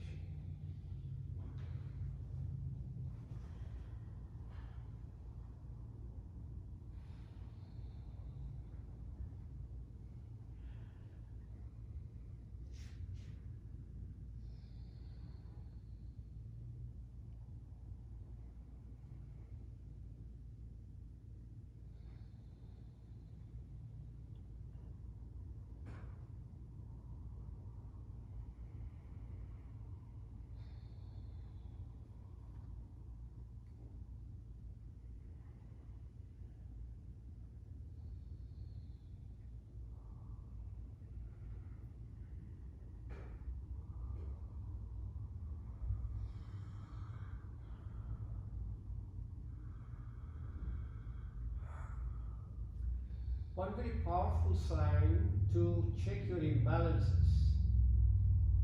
A: One very powerful sign to check your imbalances.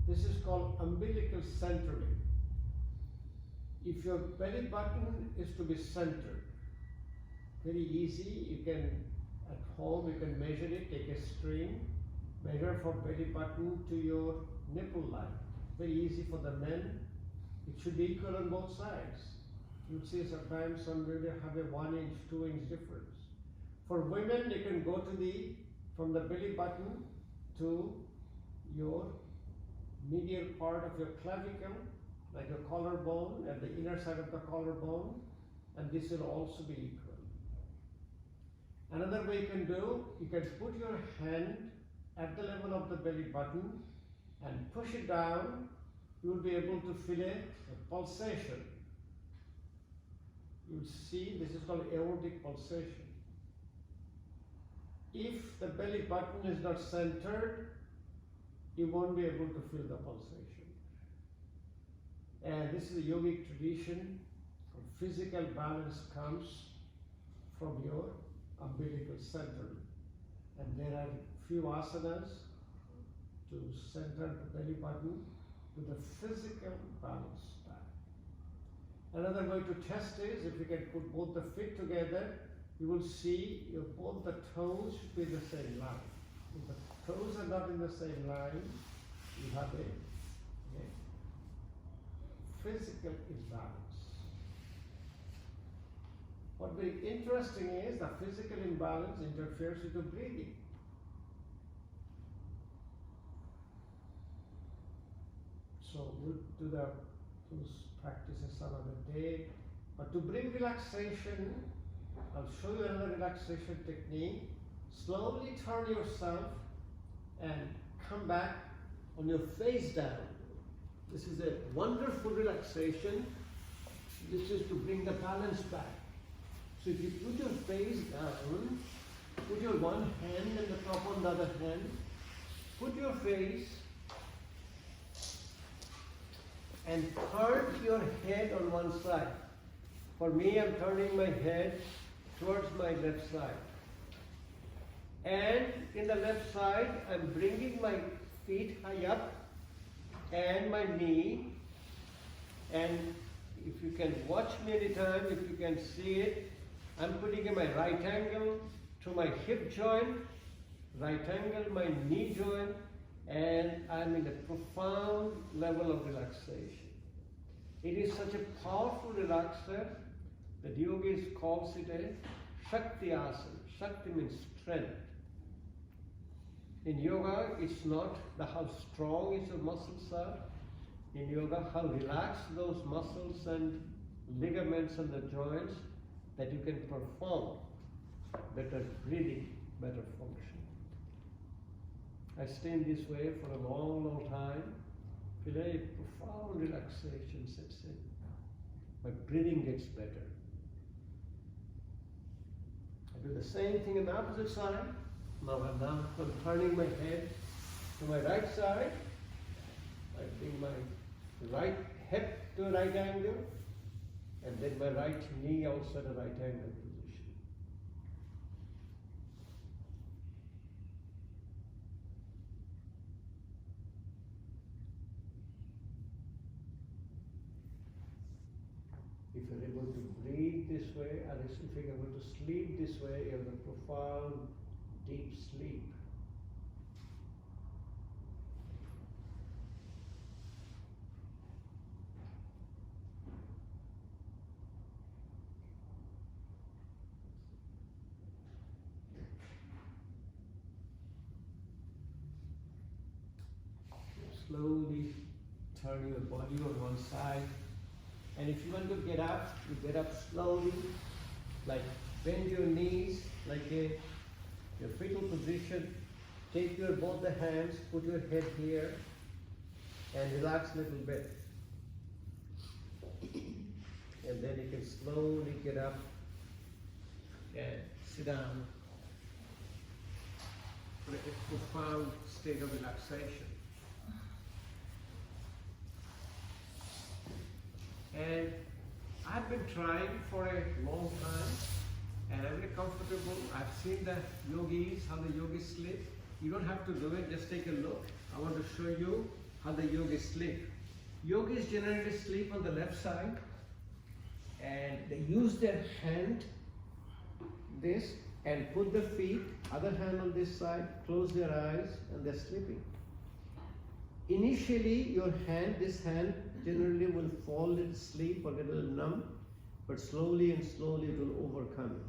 A: This is called umbilical centering. If your belly button is to be centered, very easy, you can, at home, you can measure it, take a string, measure from belly button to your nipple line. Very easy for the men. It should be equal on both sides. You would see sometimes some women have a 1 inch, 2 inch difference. For women, you can go to from the belly button to your medial part of your clavicle, like your collarbone, at the inner side of the collarbone, and this will also be equal. Another way you can do, you can put your hand at the level of the belly button and push it down. You will be able to feel a pulsation. You will see this is called aortic pulsation. If the belly button is not centered, you won't be able to feel the pulsation. And this is a yogic tradition. Physical balance comes from your umbilical centering. And there are few asanas to center the belly button with a physical balance back. Another way to test is if you can put both the feet together, you will see both the toes should be in the same line. If the toes are not in the same line, you have a physical imbalance. What very interesting is the physical imbalance interferes with the breathing. So we'll do those practices some other day. But to bring relaxation, I'll show you another relaxation technique. Slowly turn yourself and come back on your face down. This is a wonderful relaxation. This is to bring the balance back. So if you put your face down, put your one hand and the top on the other hand, put your face and turn your head on one side. For me, I'm turning my head towards my left side. And in the left side, I'm bringing my feet high up and my knee. And if you can watch me anytime, if you can see it, I'm putting in my right angle to my hip joint, right angle, my knee joint, and I'm in a profound level of relaxation. It is such a powerful relaxer that yogis calls it a Shakti asana. Shakti means strength. In yoga, it's not how strong your muscles are. In yoga, how relaxed those muscles and ligaments and the joints that you can perform better breathing, better function. I stay in this way for a long, long time. feel a profound relaxation sets in. My breathing gets better. I do the same thing on the opposite side. Now I'm turning my head to my right side. I bring my right hip to a right angle, and then my right knee also at a right angle position. If you're able to breathe this way, or if you're able to sleep this way, you have a profound, deep sleep. Slowly turn your body on one side. And if you want to get up, you get up slowly, like bend your knees, like your fetal position. Take your both the hands, put your head here, and relax a little bit. And then you can slowly get up and sit down for a profound state of relaxation. And I've been trying for a long time, and I'm very comfortable. I've seen the yogis, how the yogis sleep. You don't have to do it, just take a look. I want to show you how the yogis sleep. Yogis generally sleep on the left side, and they use their hand, this, and put the feet, other hand on this side, close their eyes, and they're sleeping. Initially, your hand, this hand, generally will fall in sleep or get a little numb, but slowly and slowly it will overcome.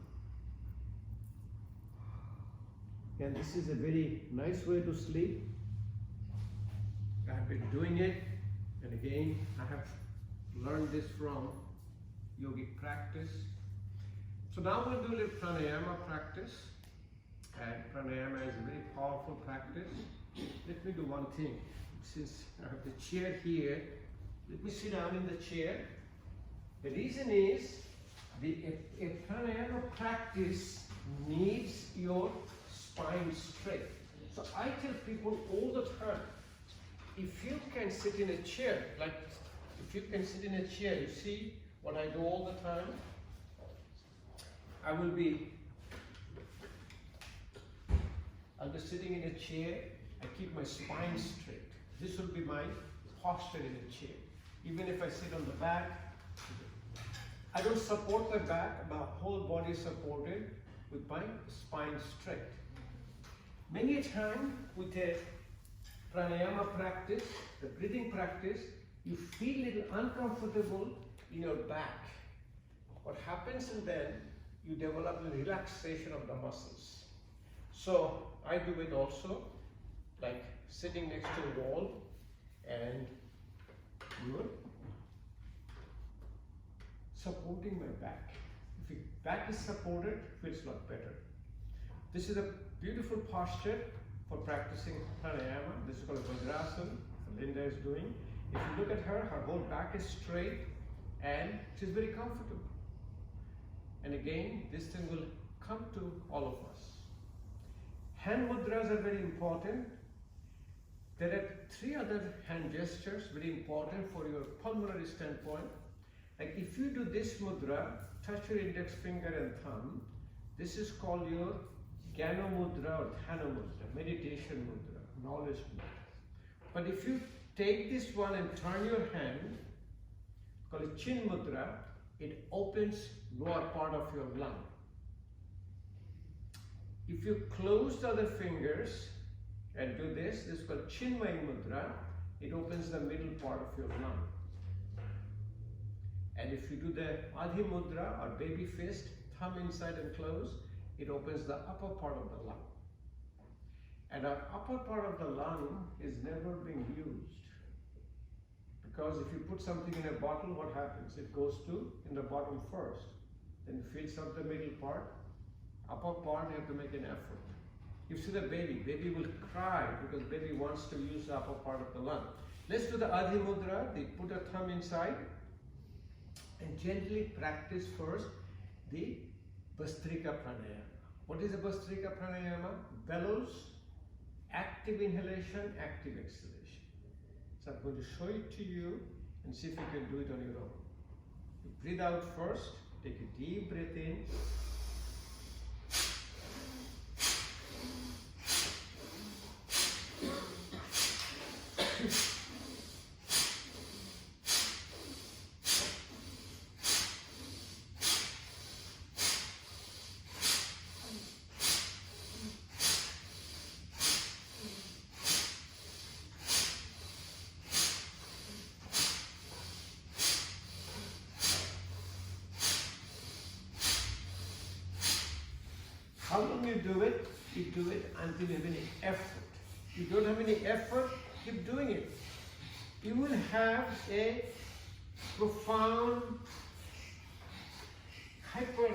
A: And this is a very nice way to sleep. I have been doing it, and again, I have learned this from yogic practice. So now we'll do a little pranayama practice, and pranayama is a very powerful practice. Let me do one thing. Since I have the chair here, let me sit down in the chair. The reason is, a pranayama practice needs your spine straight. So I tell people all the time, if you can sit in a chair, like if you can sit in a chair, you see what I do all the time? I'll be sitting in a chair, I keep my spine straight. This will be my posture in a chair. Even if I sit on the back, I don't support my back, my whole body is supported with my spine straight. Many a time with a pranayama practice, the breathing practice, you feel a little uncomfortable in your back. What happens, and then you develop a relaxation of the muscles. So I do it also, like sitting next to the wall, and you're supporting my back. If your back is supported, it feels a lot better. This is a beautiful posture for practicing pranayama. This is called Vajrasana, Linda is doing. If you look at her, her whole back is straight and she's very comfortable. And again, this thing will come to all of us. Hand mudras are very important. There are 3 other hand gestures very important for your pulmonary standpoint. Like if you do this mudra, touch your index finger and thumb. This is called your Gyana mudra or Dhyana mudra, meditation mudra, knowledge mudra. But if you take this one and turn your hand, called it Chin mudra, it opens lower part of your lung. If you close the other fingers and do this, this is called Chinmay mudra, it opens the middle part of your lung. And if you do the Adhi mudra or baby fist, thumb inside and close, it opens the upper part of the lung. And our upper part of the lung is never being used. Because if you put something in a bottle, what happens? It goes to in the bottom first. Then it fills up the middle part. Upper part, you have to make an effort. You see the baby will cry because baby wants to use the upper part of the lung. Let's do the Adhi Mudra. They put a thumb inside and gently practice first the Bhastrika Pranayama. What is the Bhastrika Pranayama? Bellows, active inhalation, active exhalation. So I'm going to show it to you and see if you can do it on your own. You breathe out first, take a deep breath in. How long you do it? You do it until you have any effort. You don't have any effort, keep doing it. You will have a profound hyper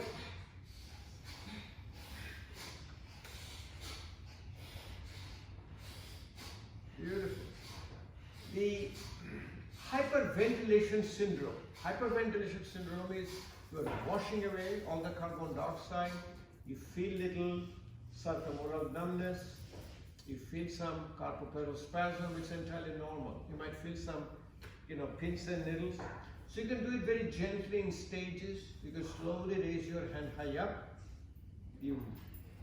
A: beautiful. The hyperventilation syndrome. Hyperventilation syndrome is you are washing away all the carbon dioxide. You feel little circumoral numbness, you feel some carpoperospasm, which is entirely normal. You might feel some, pins and needles. So you can do it very gently in stages. You can slowly raise your hand high up. You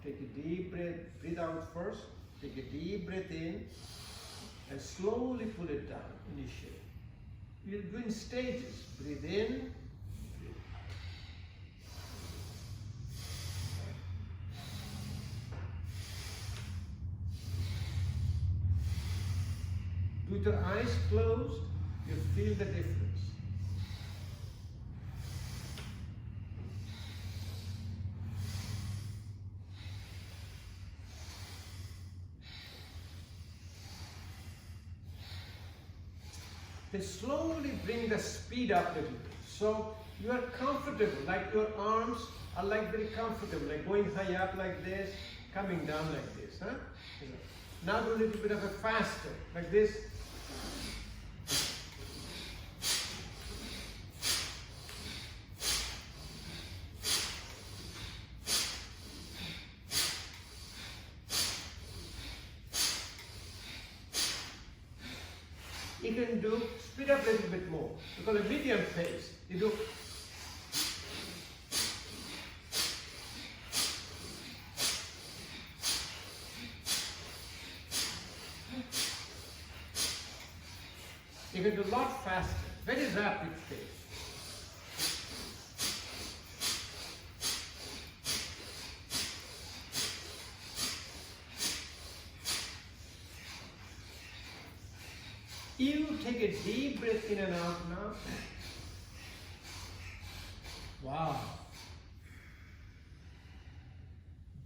A: take a deep breath, breathe out first, take a deep breath in, and slowly pull it down initially. You'll do in stages. Breathe in, with your eyes closed, you feel the difference. Then slowly bring the speed up a little bit. So you are comfortable, like your arms are like very comfortable, like going high up like this, coming down like this. Huh? Now do a little bit of a faster, like this. You can do speed up a little bit more. You call a medium pace. You do. You can do a lot faster, very rapid pace. You take a deep breath in and out now. Wow.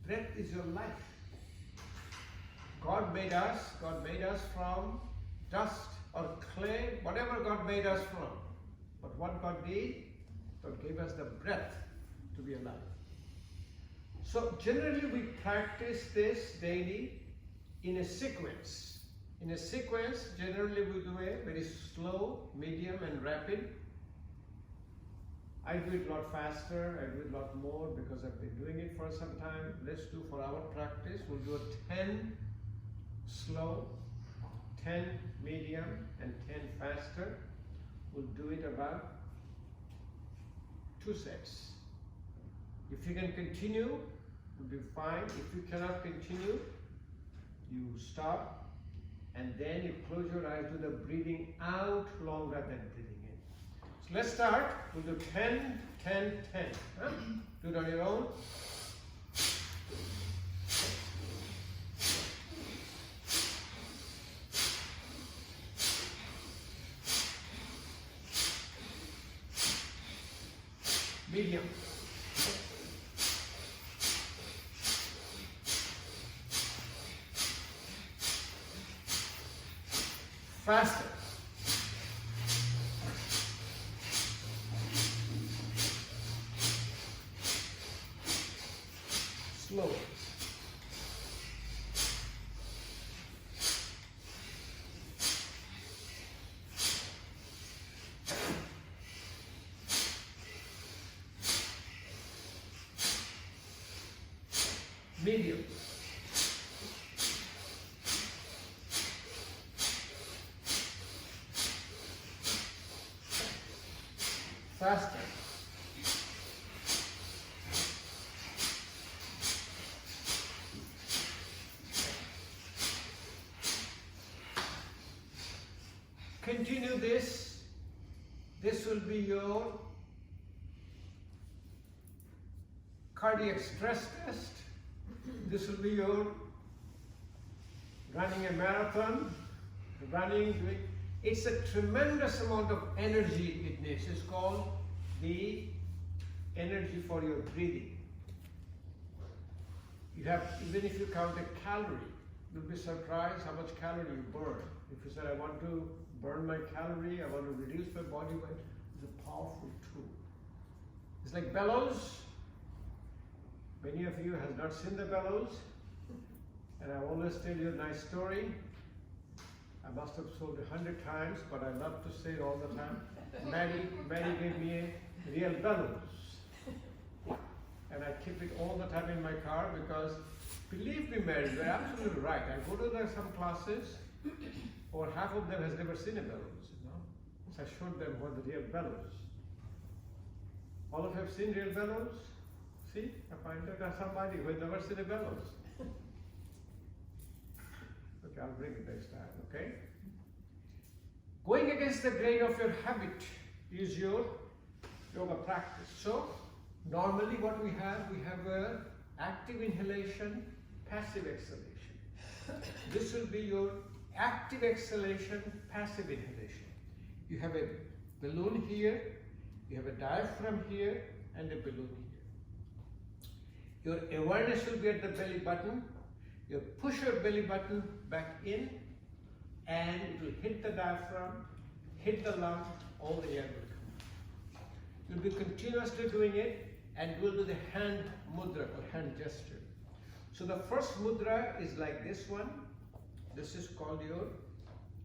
A: Breath is your life. God made us from dust or clay, whatever God made us from. But what God did, God gave us the breath to be alive. So generally we practice this daily in a sequence. In a sequence, generally we do a very slow, medium and rapid. I do it a lot faster, I do it a lot more because I've been doing it for some time. Let's do for our practice, we'll do a 10 slow, 10 medium and 10 faster. We'll do it about 2 sets. If you can continue, you'll be fine. If you cannot continue, you stop. And then you close your eyes, do the breathing out longer than breathing in. So let's start. We'll do 10, 10, 10. Huh? Do it on your own. Medium. Faster. Slow. medium. Faster. Continue this. This will be your cardiac stress test. This will be your running a marathon, doing. It's a tremendous amount of energy it needs. It's called the energy for your breathing. You have, even if you count a calorie, you'll be surprised how much calorie you burn. If you said, I want to burn my calorie, I want to reduce my body weight, it's a powerful tool. It's like bellows. Many of you have not seen the bellows, and I always tell you a nice story. I must have told it 100 times, but I love to say it all the time. Mary gave me a real bellows, and I keep it all the time in my car because, believe me, Mary, you're absolutely right. I go to some classes, or half of them has never seen a bellows, you know. So I showed them what the real bellows. All of you have seen real bellows? See, I find that somebody who has never seen a bellows. Okay, I'll bring it next time, okay? Going against the grain of your habit is your yoga practice. So, normally what we have a active inhalation, passive exhalation. This will be your active exhalation, passive inhalation. You have a balloon here, you have a diaphragm here, and a balloon here. Your awareness will be at the belly button. You push your belly button back in, and it will hit the diaphragm, hit the lung, all the air will come out. You'll be continuously doing it, and you will do the hand mudra or hand gesture. So the first mudra is like this one. This is called your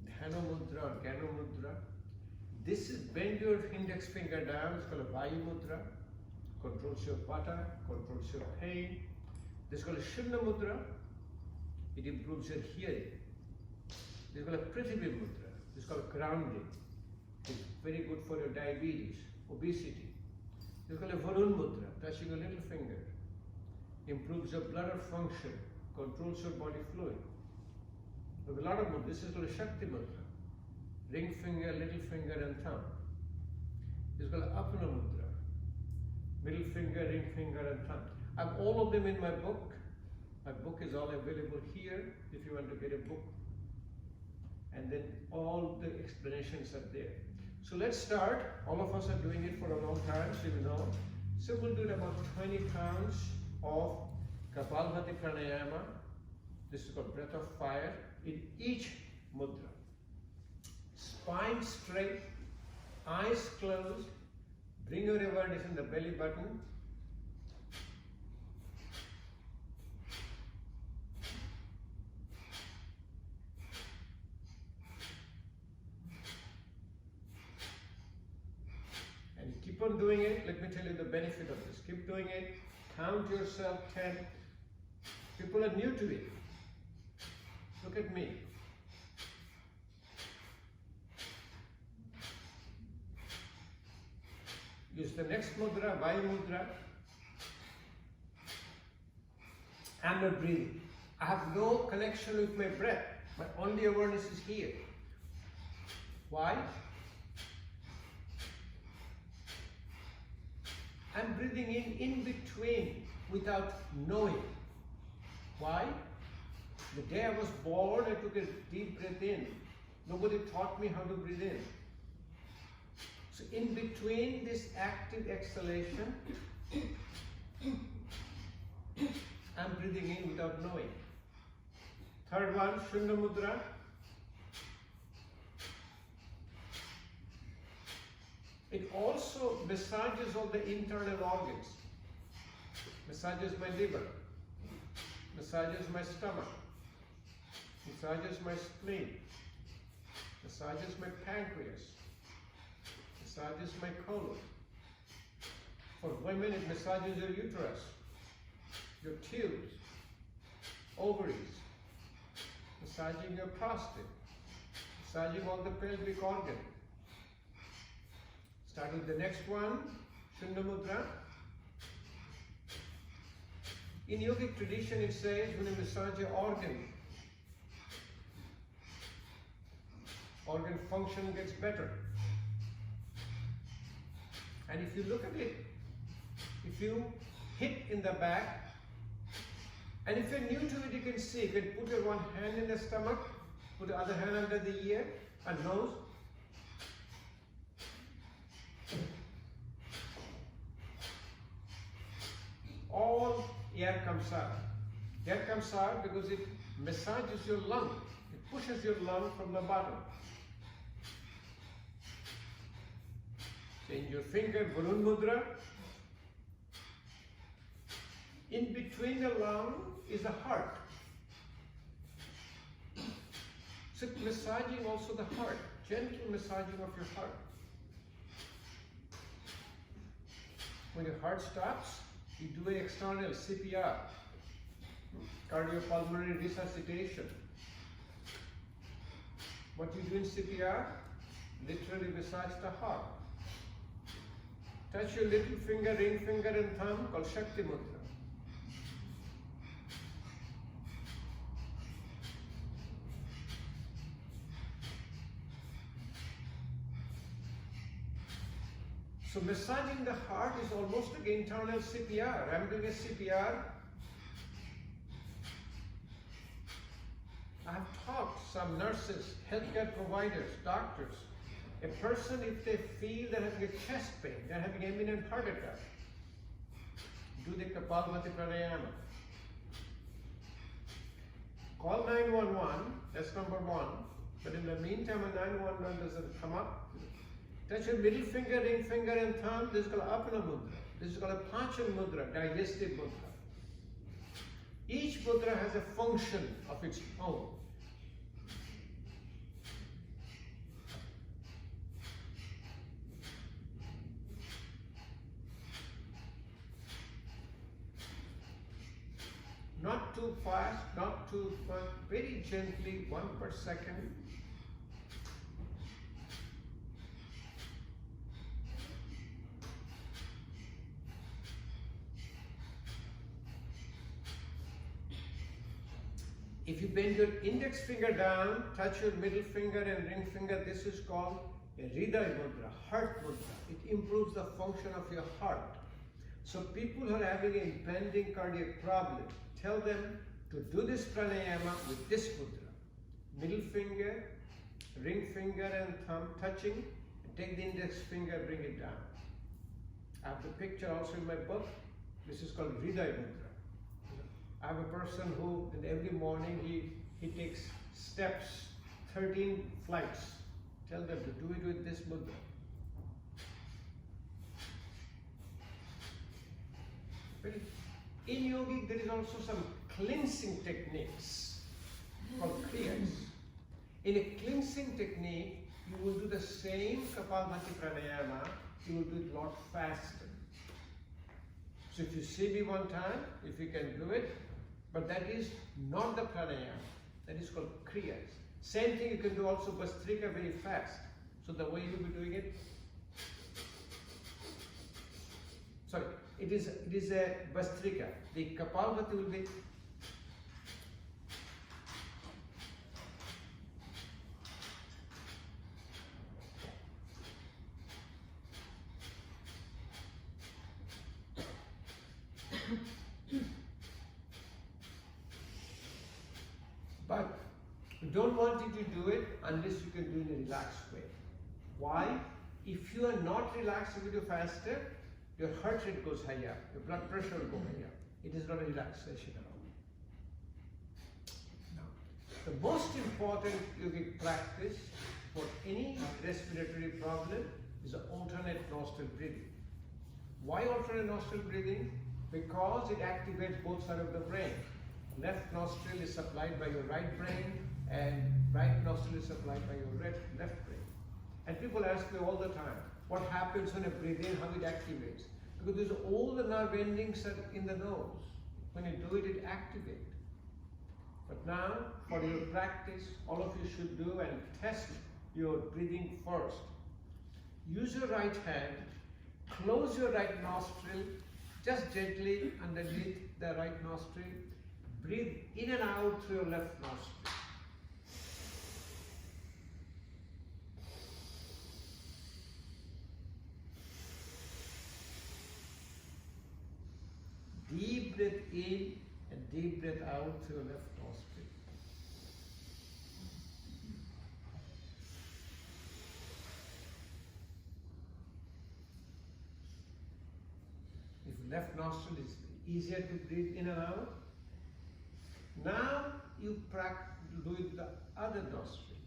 A: Dhanu mudra or Ganu mudra. This is bend your index finger down. It's called a Vayu mudra. Controls your vata, controls your pain. This is called a Shunya mudra. It improves your hearing. This is called a Prithvi mudra. This is called grounding. It's very good for your diabetes, obesity. This is called a Varun mudra, touching your little finger. Improves your bladder function, controls your body fluid. There's a lot of mudras. This is called a Shakti mudra. Ring finger, little finger, and thumb. This is called a Apana mudra. Middle finger, ring finger, and thumb. I have all of them in my book. My book is all available here if you want to get a book. And then all the explanations are there. So let's start. All of us are doing it for a long time, so you know. So we'll do about 20 counts of Kapalbhati Pranayama. This is called breath of fire in each mudra. Spine straight, eyes closed. Bring your awareness in the belly button. And keep on doing it. Let me tell you the benefit of this. Keep doing it. Count yourself 10. People are new to it. Look at me. Use the next mudra, Vayu mudra. I'm not breathing. I have no connection with my breath. My only awareness is here. Why? I'm breathing in between without knowing. Why? The day I was born, I took a deep breath in. Nobody taught me how to breathe in. So in between this active exhalation, I'm breathing in without knowing. Third one, Shunya mudra. It also massages all the internal organs. Massages my liver, massages my stomach, massages my spleen, massages my pancreas, massages my colon. For women, it massages your uterus, your tubes, ovaries, massaging your prostate, massaging all the pelvic organ. Start with the next one, Shunya Mudra. In yogic tradition it says when you massage your organ function gets better. And if you look at it, if you hit in the back, and if you're new to it, you can see, you can put your one hand in the stomach, put the other hand under the ear and nose. All air comes out. Air comes out because it massages your lung. It pushes your lung from the bottom. Change your finger, Varun Mudra. In between the lung is the heart. So massaging also the heart, gentle massaging of your heart. When your heart stops, you do an external CPR, cardiopulmonary resuscitation. What you do in CPR? Literally massage the heart. Touch your little finger, ring finger and thumb called Shakti Mudra. So massaging the heart is almost like internal CPR. I'm doing a CPR. I have taught some nurses, healthcare providers, doctors, a person if they feel they're having a chest pain, they're having imminent heart attack, do the Kapalabhati Pranayama. Call 911, that's number one. But in the meantime, when 911 doesn't come up, touch your middle finger, ring finger and thumb. This is called Apana Mudra. This is called a Pachan Mudra, digestive mudra. Each mudra has a function of its own. Not too fast, not too fast, very gently, 1 per second. If you bend your index finger down, touch your middle finger and ring finger, this is called a Hriday Mudra, heart mudra. It improves the function of your heart. So people who are having an impending cardiac problem, tell them to do this pranayama with this mudra. Middle finger, ring finger and thumb touching, and take the index finger, bring it down. I have the picture also in my book. This is called Hriday Mudra. I have a person who, every morning, he takes steps, 13 flights. Tell them to do it with this mudra. In yogic, there is also some cleansing techniques called kriyas. In a cleansing technique, you will do the same Kapalabhati Pranayama, you will do it a lot faster. So if you see me one time, if you can do it, but that is not the pranayama, that is called kriyas. Same thing you can do also Bhastrika very fast. So the way you will be doing it, sorry, it is a Bhastrika. The Kapalabhati will be but you don't want you to do it unless you can do it in a relaxed way. Why? If you are not relaxed with your faster, your heart rate goes higher, your blood pressure will go higher. It is not a relaxation at all. Now, the most important yogic practice for any respiratory problem is alternate nostril breathing. Why alternate nostril breathing? Because it activates both sides of the brain. Left nostril is supplied by your right brain and right nostril is supplied by your left brain. And people ask me all the time, what happens when I breathe in, how it activates? Because all the nerve endings are in the nose. When you do it, it activates. But now, for your practice, all of you should do and test your breathing first. Use your right hand, close your right nostril, just gently underneath the right nostril. Breathe in and out through your left nostril. Deep breath in and deep breath out through your left nostril. If left nostril is easier to breathe in and out, now you do it with the other nostril.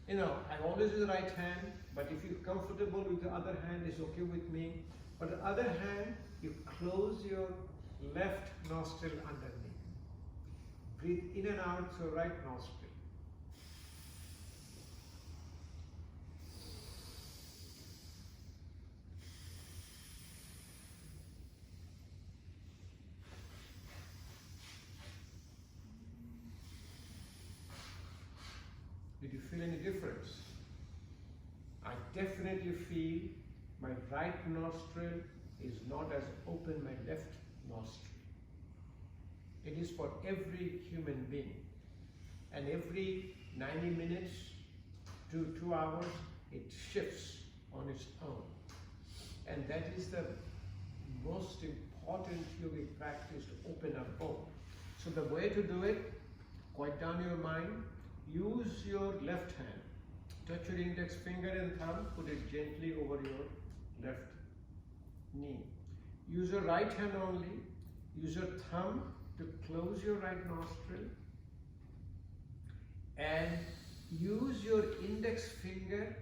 A: You know, I always use the right hand, but if you're comfortable with the other hand, it's okay with me. But the other hand, you close your left nostril underneath. Breathe in and out through right nostril. Did you feel any difference? I definitely feel my right nostril is not as open my left nostril. It is for every human being. And every 90 minutes to 2 hours, it shifts on its own. And that is the most important yogic practice, to open up both. So the way to do it, quiet down your mind, use your left hand, touch your index finger and thumb, put it gently over your left knee. Use your right hand only, use your thumb to close your right nostril, and use your index finger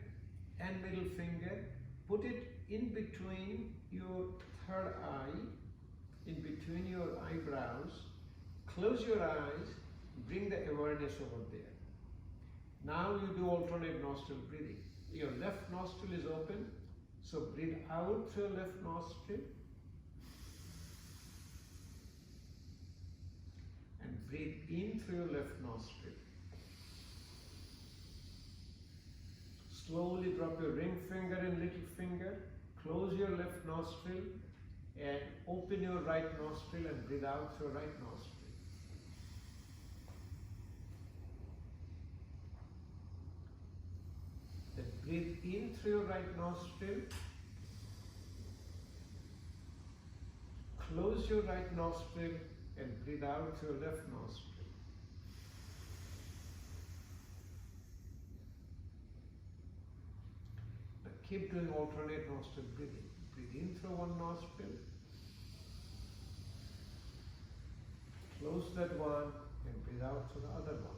A: and middle finger, put it in between your third eye, in between your eyebrows, close your eyes, bring the awareness over there. Now you do alternate nostril breathing. Your left nostril is open, so breathe out through your left nostril and breathe in through your left nostril. Slowly drop your ring finger and little finger, close your left nostril and open your right nostril and breathe out through your right nostril. Then breathe in through your right nostril, close your right nostril and breathe out through your left nostril. Now keep doing alternate nostril breathing. Breathe in through one nostril, close that one and breathe out through the other one.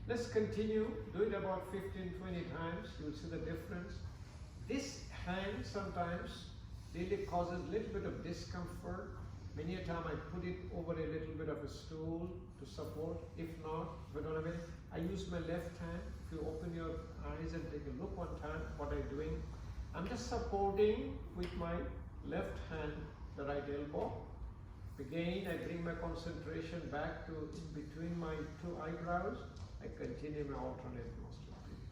A: Let's continue, do it about 15-20 times, you'll see the difference. This hand sometimes really causes a little bit of discomfort. Many a time I put it over a little bit of a stool to support. If not, if I don't have it, I use my left hand. If you open your eyes and take a look one time, what I'm doing, I'm just supporting with my left hand the right elbow. Again, I bring my concentration back to in between my two eyebrows. I continue my alternate nostril breathing.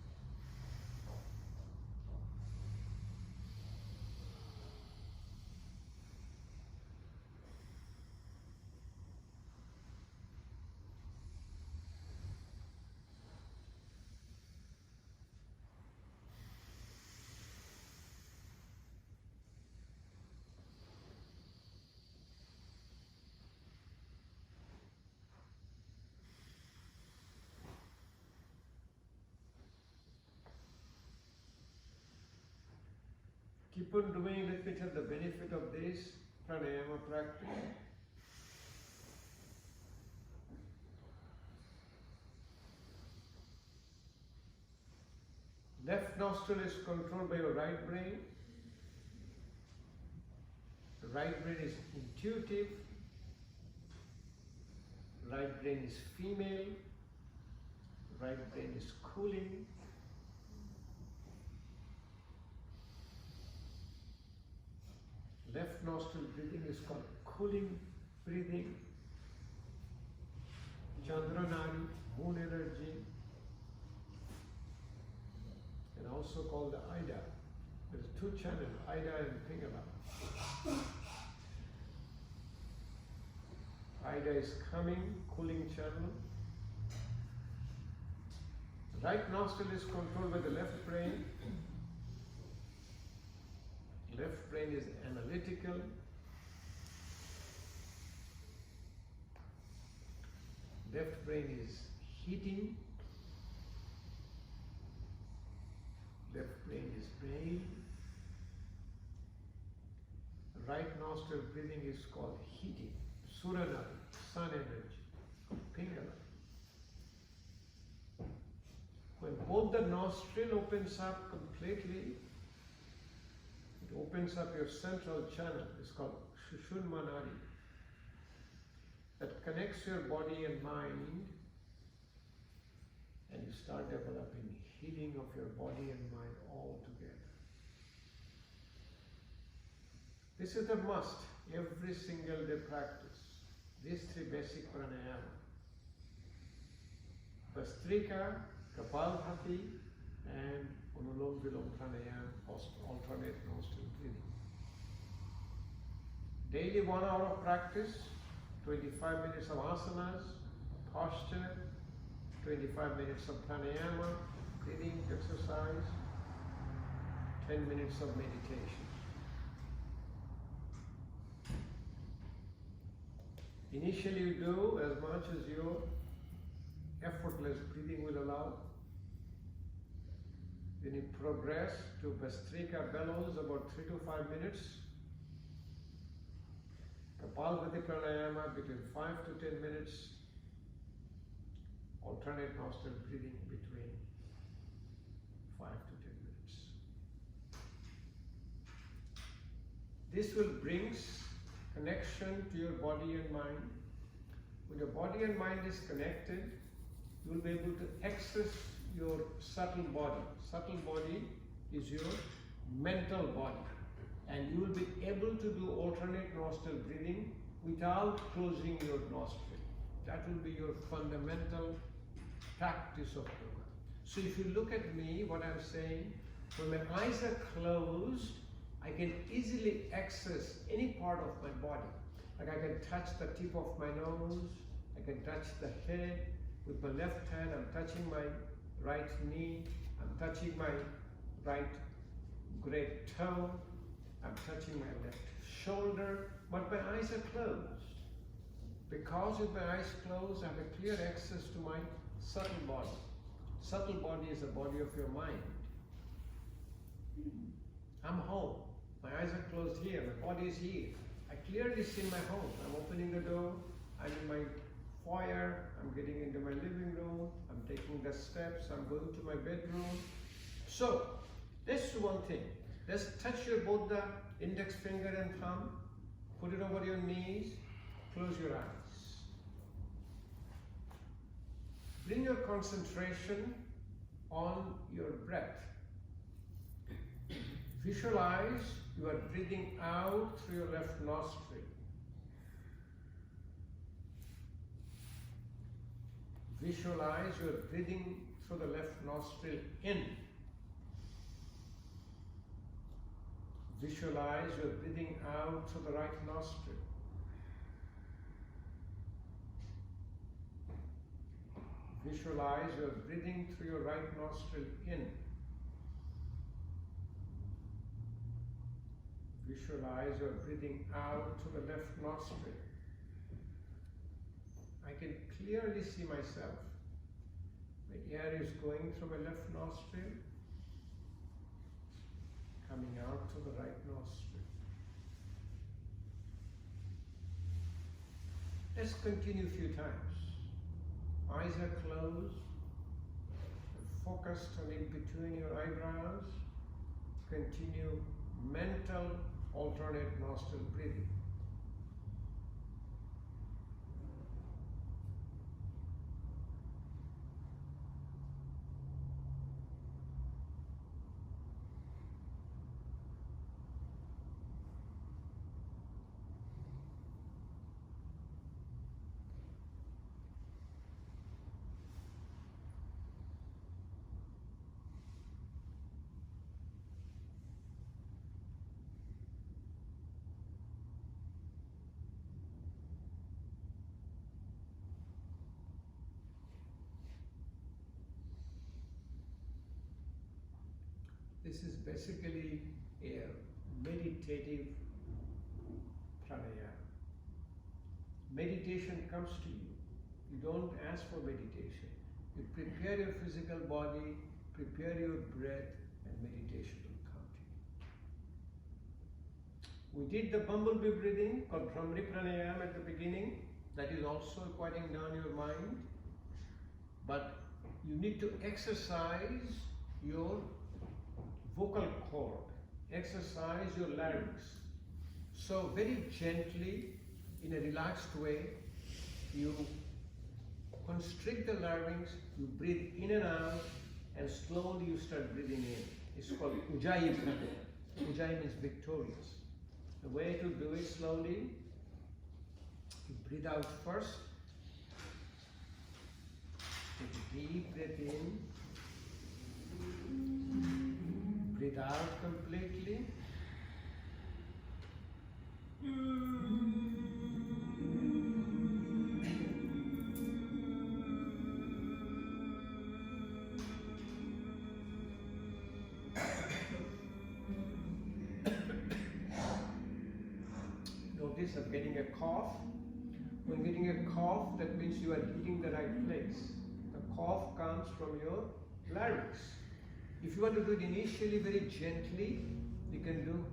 A: Keep on doing, let me tell the benefit of this pranayama practice. Left nostril is controlled by your right brain. The right brain is intuitive. Right brain is female. Right brain is cooling. Left nostril breathing is called cooling breathing, Chandranari, moon energy, and also called the Ida. There's two channels, Ida and Pingala. Ida is coming, cooling channel. Right nostril is controlled by the left brain. Left brain is analytical. Left brain is heating. Left brain is brain. Right nostril breathing is called heating. Suranari, sun energy, Pingala. When both the nostril opens up completely, it opens up your central channel. It's called Sushumnanadi. That connects your body and mind, and you start developing healing of your body and mind all together. This is the must, every single day practice. These three basic pranayama. Vastrika, Kapalbhati, and Anulom Vilom pranayama, alternate nostril breathing. Daily 1 hour of practice, 25 minutes of asanas, posture, 25 minutes of pranayama, breathing exercise, 10 minutes of meditation. Initially you do as much as your effortless breathing will allow. Then you progress to Vastrika bellows about 3 to 5 minutes. Kapalbhati pranayama between 5 to 10 minutes. Alternate nostril breathing between 5 to 10 minutes. This will bring connection to your body and mind. When your body and mind is connected, you will be able to access your subtle body. Subtle body is your mental body. And you will be able to do alternate nostril breathing without closing your nostril. That will be your fundamental practice of yoga. So if you look at me, what I'm saying, when my eyes are closed, I can easily access any part of my body. Like I can touch the tip of my nose, I can touch the head. With my left hand, I'm touching my right knee, I'm touching my right great toe, I'm touching my left shoulder, but my eyes are closed. Because with my eyes closed, I have a clear access to my subtle body. Subtle body is the body of your mind. I'm home. My eyes are closed here, my body is here. I clearly see my home. I'm opening the door, I'm in my foyer, I'm getting into my living room, I'm taking the steps, I'm going to my bedroom. So, let's do one thing. Let's touch your both the index finger and thumb, put it over your knees, close your eyes. Bring your concentration on your breath. Visualize you are breathing out through your left nostril. Visualize you are breathing through the left nostril in. Visualize you are breathing out through the right nostril. Visualize you are breathing through your right nostril in. Visualize you are breathing out through the left nostril. I can clearly see myself. The air is going through my left nostril, coming out through the right nostril. Let's continue a few times. Eyes are closed, focused on in between your eyebrows. Continue mental alternate nostril breathing. This is basically a meditative pranayama. Meditation comes to you. You don't ask for meditation. You prepare your physical body, prepare your breath, and meditation will come to you. We did the bumblebee breathing called Bhramari Pranayama at the beginning. That is also quieting down your mind. But you need to exercise your vocal cord, exercise your larynx. So very gently, in a relaxed way, you constrict the larynx, you breathe in and out, and slowly you start breathing in. It's called Ujjayi Pranayama. Ujjayi means victorious. The way to do it slowly, you breathe out first, take a deep breath in, breathe out completely. Notice I'm getting a cough. When getting a cough, that means you are hitting the right place. The cough comes from your larynx. If you want to do it initially very gently, you can do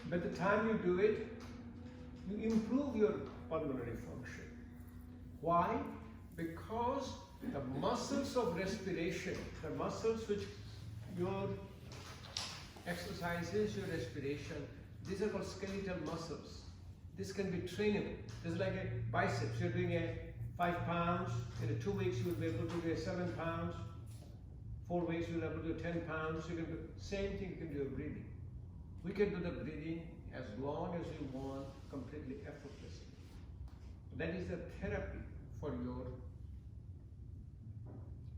A: by the time you do it, you improve your pulmonary function. Why? Because the muscles of respiration, the muscles which your exercises your respiration, these are called skeletal muscles. This can be trainable. This is like a biceps. You're doing a 5 pounds. In 2 weeks, you will be able to do a 7 pounds. 4 weeks, you'll be able to do 10 pounds. You can do same thing. You can do your breathing. We can do the breathing as long as you want, completely effortlessly. That is the therapy for your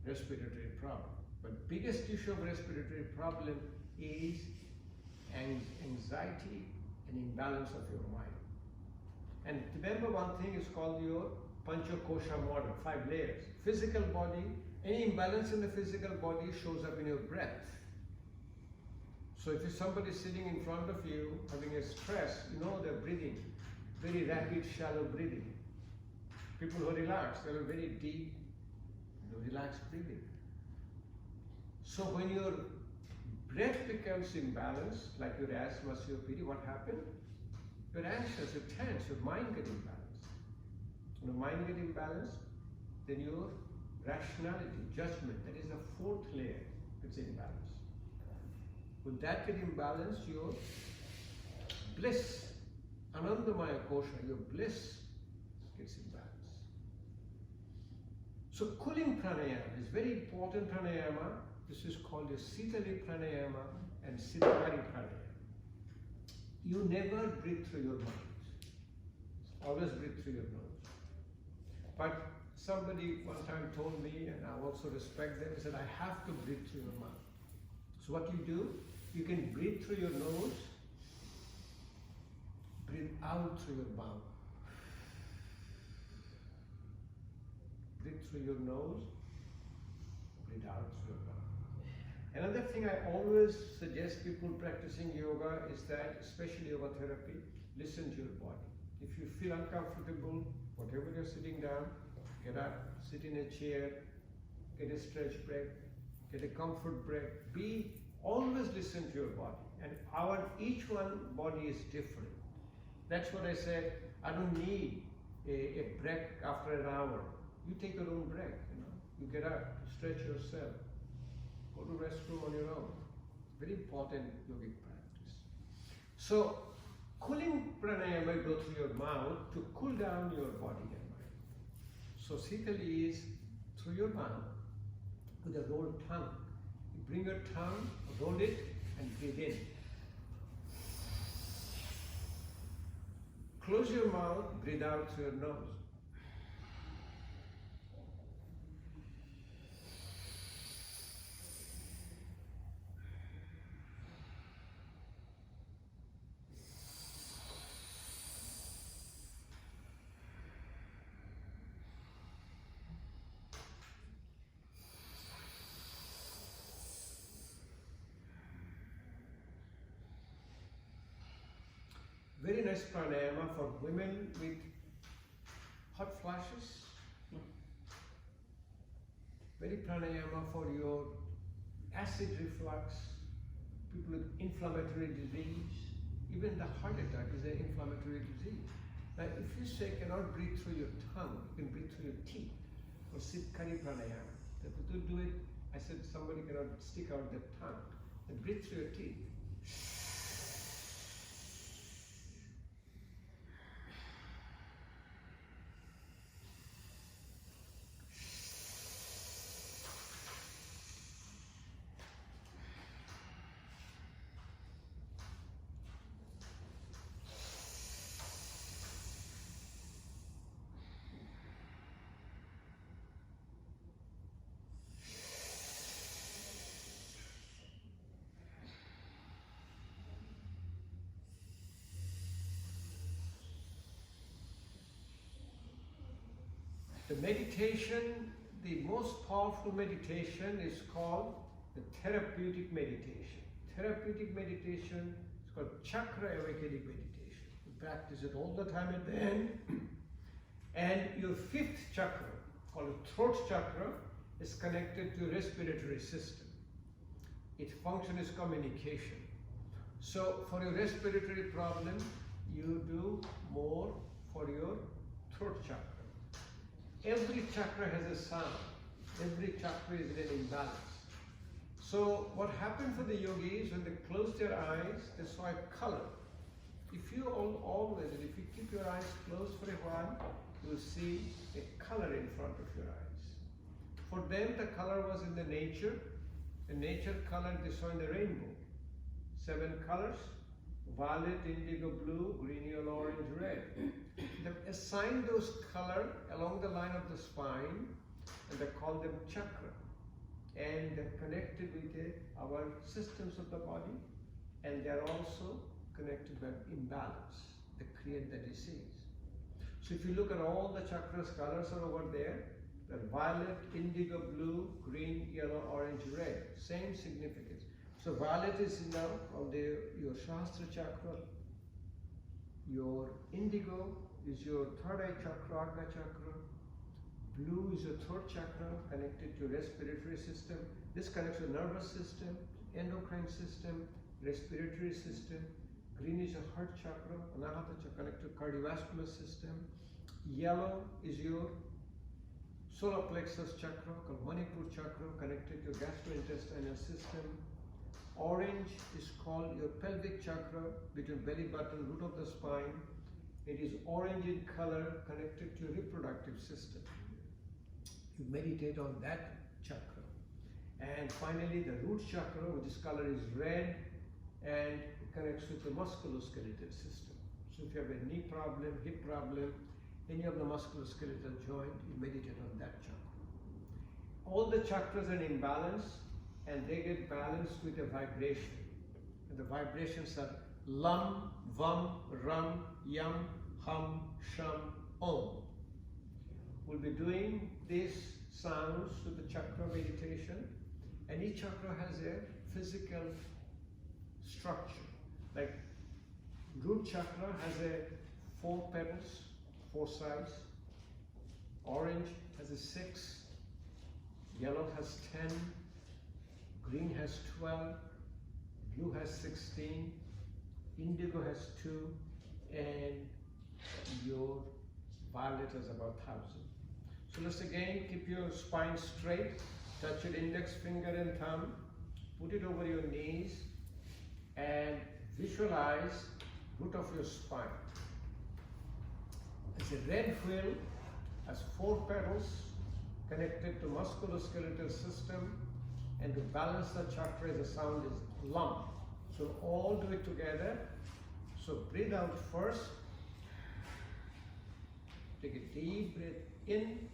A: respiratory problem. But biggest issue of respiratory problem is anxiety and imbalance of your mind. And remember, one thing is called your Panchakosha model, 5 layers. Physical body, any imbalance in the physical body shows up in your breath. So if somebody is sitting in front of you having a stress, you know they're breathing, very rapid, shallow breathing. People who are relaxed, they are very deep, relaxed breathing. So when your breath becomes imbalanced, like your asthma, COPD, what happened? You're anxious, you're tense, your mind gets imbalanced. When your mind gets imbalanced, then your rationality, judgment, that is the 4th layer, gets imbalanced. When that gets imbalanced, your bliss, Anandamaya Kosha, your bliss gets imbalanced. So cooling pranayama is very important pranayama. This is called your Sitali pranayama and Siddhari pranayama. You never breathe through your mouth. Always breathe through your nose. But somebody one time told me, and I also respect them, he said, I have to breathe through your mouth. So what you do, you can breathe through your nose, breathe out through your mouth. Breathe through your nose, breathe out through your mouth. Another thing I always suggest people practicing yoga is that, especially yoga therapy, listen to your body. If you feel uncomfortable, whatever you're sitting down, get up, sit in a chair, get a stretch break, get a comfort break. Always listen to your body. And each one body is different. That's what I said. I don't need a break after an hour. You take your own break, You get up, stretch yourself, go to restroom on your own. Very important yogic practice. So, cooling pranayama go through your mouth to cool down your body and mind. So, Sitali is through your mouth with a rolled tongue. You bring your tongue, roll it, and breathe in. Close your mouth, breathe out through your nose. Very nice pranayama for women with hot flashes. Very pranayama for your acid reflux, people with inflammatory disease. Even the heart attack is an inflammatory disease. Now, if you say cannot breathe through your tongue, you can breathe through your teeth. For Siddhkari pranayama, the people do it. I said somebody cannot stick out their tongue. Then breathe through your teeth. The meditation, the most powerful meditation is called the therapeutic meditation. Therapeutic meditation is called chakra awakening meditation. You practice it all the time at the end. And your fifth chakra, called the throat chakra, is connected to your respiratory system. Its function is communication. So for your respiratory problem, you do more for your throat chakra. Every chakra has a sound. Every chakra is in an imbalance. So what happened for the yogis, when they closed their eyes, they saw a color. If you if you keep your eyes closed for a while, you will see a color in front of your eyes. For them, the color was in the nature. The nature color they saw in the rainbow. 7 colors: violet, indigo, blue, green, yellow, orange, red. They assigned those colors along the line of the spine, and they call them chakra. And they're connected with our systems of the body, and they're also connected by imbalance that create the disease. So if you look at all the chakras, colors are over there. They're violet, indigo, blue, green, yellow, orange, red. Same significance. So violet is now on your Shastra chakra. Your indigo is your third eye chakra, Agna chakra. Blue is your throat chakra, connected to your respiratory system. This connects your nervous system, endocrine system, respiratory system. Green is your heart chakra, Anahata chakra, connected to cardiovascular system. Yellow is your solar plexus chakra, called Manipur chakra, connected to your gastrointestinal system. Orange is called your pelvic chakra, between belly button, root of the spine. It is orange in color, connected to your reproductive system. You meditate on that chakra. And finally, the root chakra, which is color is red, and it connects with the musculoskeletal system. So if you have a knee problem, hip problem, any of the musculoskeletal joint, you meditate on that chakra. All the chakras are in balance, and they get balanced with a vibration. And the vibrations are lam, vam, ram, yam, hum, sham, om. We'll be doing these sounds to the chakra meditation, and each chakra has a physical structure. Like root chakra has 4 petals, 4 sides. Orange has 6, yellow has 10, green has 12, blue has 16, indigo has 2, and your violet has about 1,000. So let's again keep your spine straight, touch your index finger and thumb, put it over your knees, and visualize root of your spine. It's a red wheel, has 4 petals connected to musculoskeletal system, and to balance the chakra, the sound is lam. So all do it together. So breathe out first. Take a deep breath in.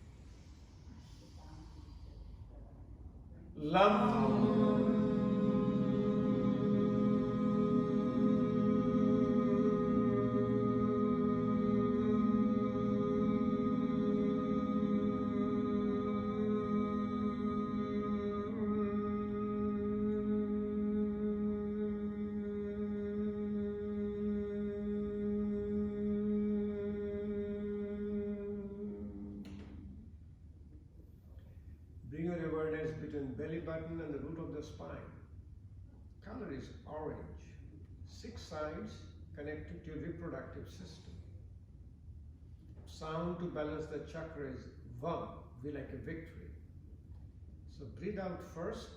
A: Lam. Bring your awareness between belly button and the root of the spine. Color is orange. 6 sides connected to your reproductive system. Sound to balance the chakra is Vam, V like a victory. So breathe out first.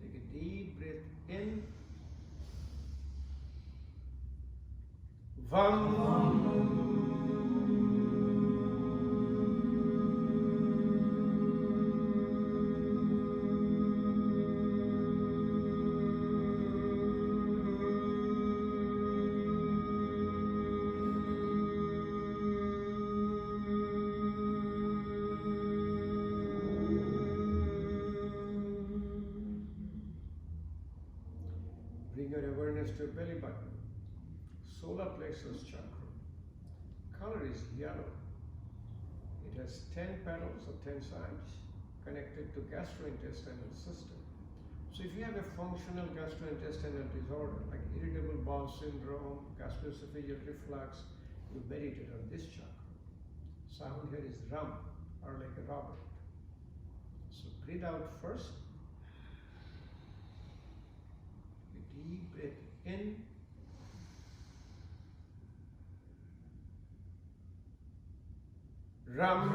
A: Take a deep breath in. Vam. Bring your awareness to your belly button. Solar plexus chakra. Color is yellow. It has 10 petals or 10 sides connected to gastrointestinal system. So if you have a functional gastrointestinal disorder like irritable bowel syndrome, gastroesophageal reflux, you meditate on this chakra. Sound here is Ram, or like a Robert. So breathe out first. Deep breath in. Ram.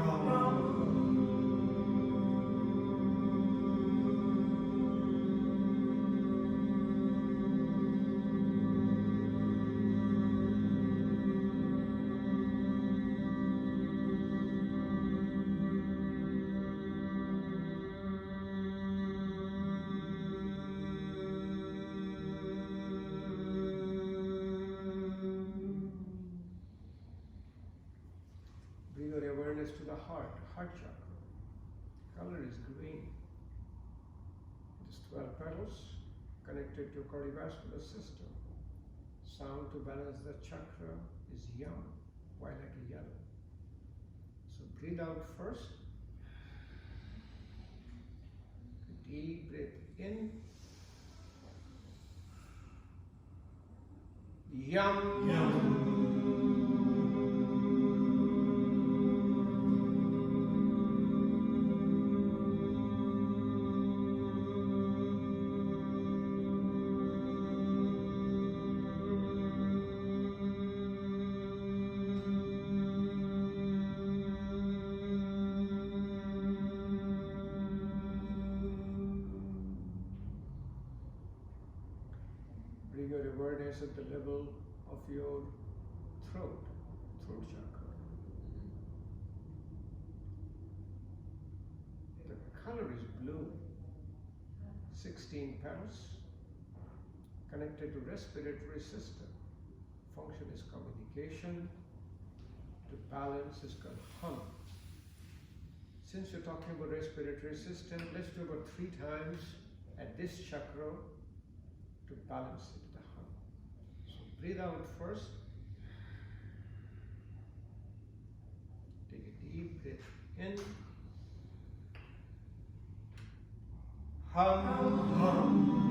A: Bring your awareness to the heart chakra. Color is green. It is 12 petals connected to cardiovascular system. Sound to balance the chakra is Yam, white like a yellow. So breathe out first. Deep breath in. Yam. Yam. Bring your awareness at the level of your throat chakra. The color is blue. 16 petals connected to respiratory system. Function is communication. To balance is called hum. Since you're talking about respiratory system, let's do about 3 times at this chakra to balance it, the hum. So breathe out first. Take a deep breath in. Hum, hum.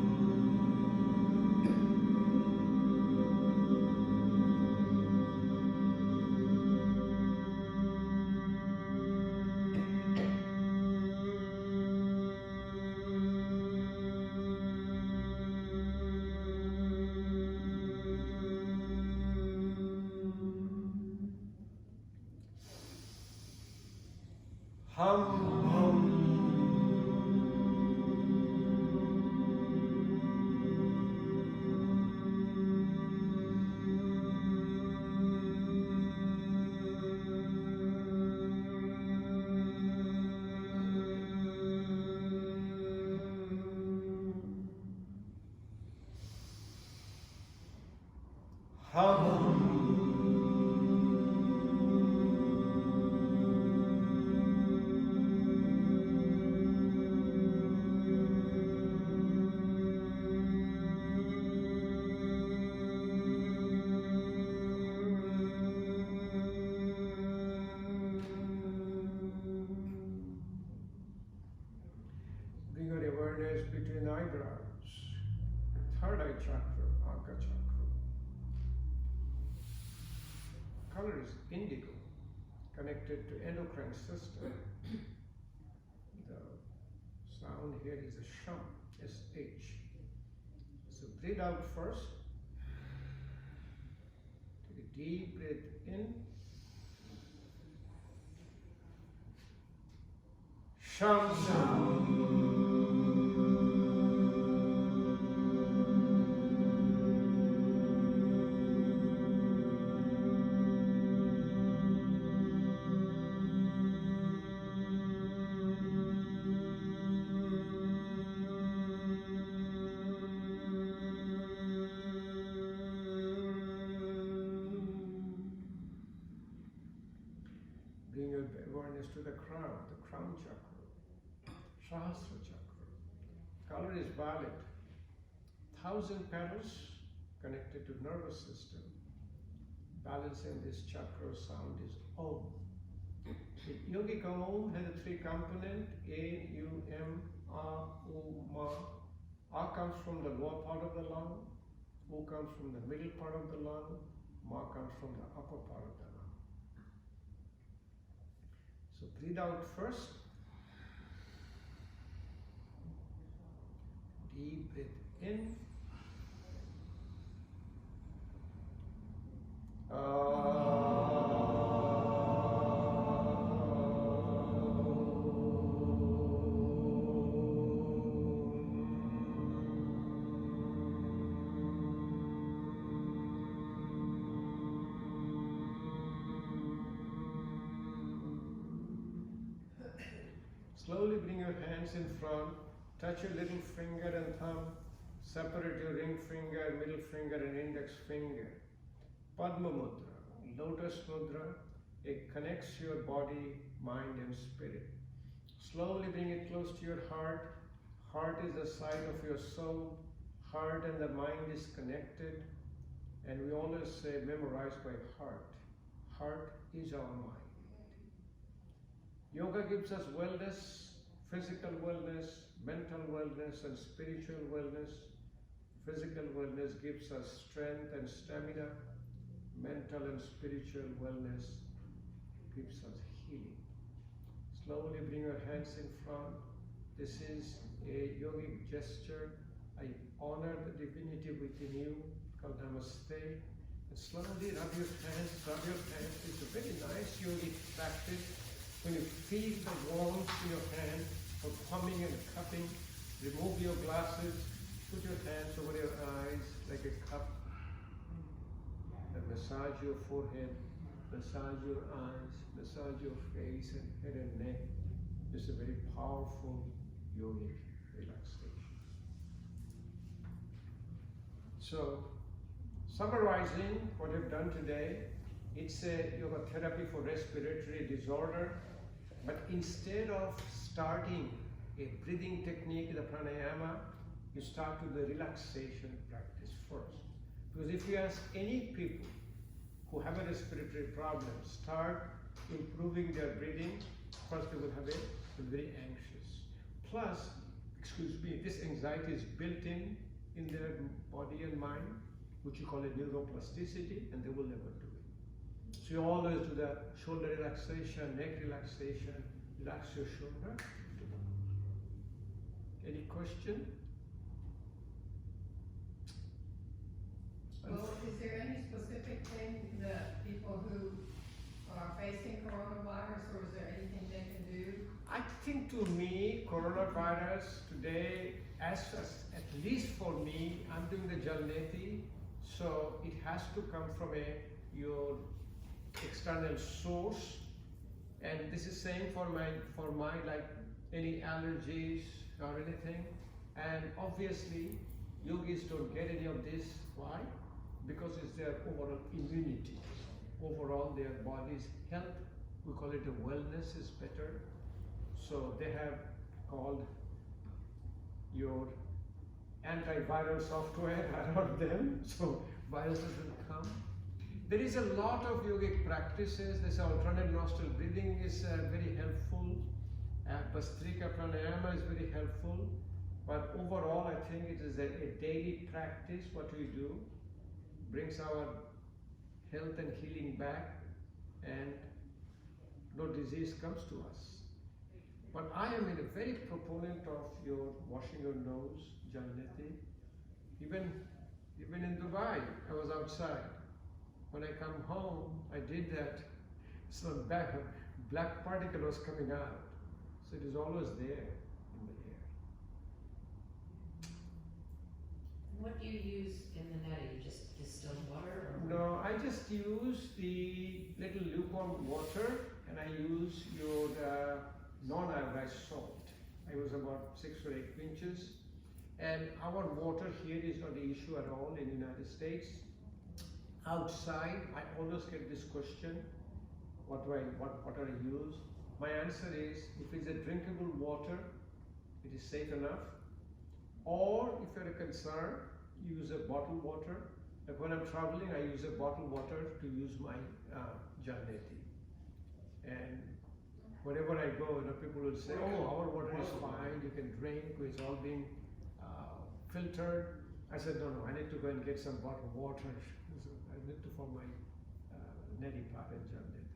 A: Hum, hum. color is indigo, connected to endocrine system. The sound here is a shum, S-H. So breathe out first. Take a deep breath in. Shum, shum. Bring your awareness to the crown chakra, Sahasra chakra. Color is violet. 1,000 petals connected to nervous system. Balancing this chakra sound is Om. The yogic Om has a 3 component, A, U, M, A, U, Ma. A comes from the lower part of the lung, U comes from the middle part of the lung, Ma comes from the upper part of the lung. So breathe out first. Deep breath in. Slowly bring your hands in front, touch your little finger and thumb, separate your ring finger, middle finger and index finger. Padma Mudra, Lotus Mudra, it connects your body, mind and spirit. Slowly bring it close to your heart. Heart is the site of your soul. Heart and the mind is connected. And we always say, memorize by heart. Heart is our mind. Yoga gives us wellness, physical wellness, mental wellness and spiritual wellness. Physical wellness gives us strength and stamina. Mental and spiritual wellness gives us healing. Slowly bring your hands in front. This is a yogic gesture. I honor the divinity within you, called Namaste. And slowly rub your hands, rub your hands. It's a very nice yogic practice. When you feel the warmth in your hand, for thumbing and cupping, remove your glasses, put your hands over your eyes like a cup, and massage your forehead, massage your eyes, massage your face and head and neck. It's a very powerful yogic relaxation. So, summarizing what we've done today, it's a yoga therapy for respiratory disorder. But instead of starting a breathing technique, the pranayama, you start with the relaxation practice first. Because if you ask any people who have a respiratory problem, start improving their breathing, first they will have a very anxious. Plus, this anxiety is built in their body and mind, which you call a neuroplasticity, and they will never do it. So you always do that shoulder relaxation, neck relaxation, relax your shoulder. Any question?
C: Well, is there any specific thing that people who are facing coronavirus, or is there anything they can do?
A: I think to me, coronavirus today, at least for me, I'm doing the Jalneti, so it has to come from your external source, and this is same for my like any allergies or anything. And obviously yogis don't get any of this. Why? Because it's their overall immunity, overall their body's health, we call it a wellness is better. So they have called your antiviral software around them, so viruses will come. There is a lot of yogic practices. This alternate nostril breathing is very helpful. Bastrika pranayama is very helpful. But overall, I think it is a daily practice. What we do brings our health and healing back. and no disease comes to us. But I am a very proponent of your washing your nose, Jalneti. Even in Dubai, I was outside. When I come home, I did that. Some black particle was coming out. So it is always there in the air.
D: What do you use in the neti? Just distilled water? Or
A: No, I just use the little lukewarm water, and I use your non-iodized salt. I use about 6 or 8 pinches. And our water here is not the issue at all in the United States. Outside, I always get this question, what water I use? My answer is, if it's a drinkable water, it is safe enough. Or if you're concerned, use a bottled water. Like when I'm traveling, I use a bottled water to use my Jalneti. And wherever I go, people will say, oh, our water is fine, you can drink, it's all being filtered. I said, no, I need to go and get some bottled water. So I need to for my neti pot and Jalneti.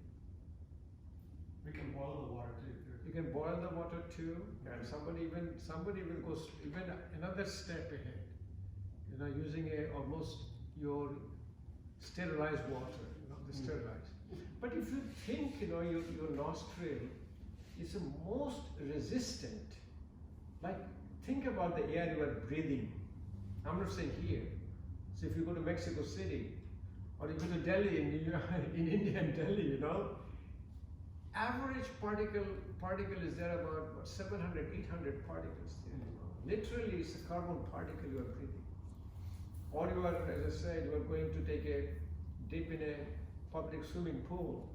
E: We can boil the water too.
A: You can boil the water too, and somebody even goes even another step ahead. Using almost your sterilized water, the sterilized. But if you think, your nostril is the most resistant. Like, think about the air you are breathing. I'm not saying here. So if you go to Mexico City, or you go to Delhi, in India and Delhi, average particle is there about 700, 800 particles. Literally, it's a carbon particle you are breathing. Or you are, as I said, you are going to take a dip in a public swimming pool.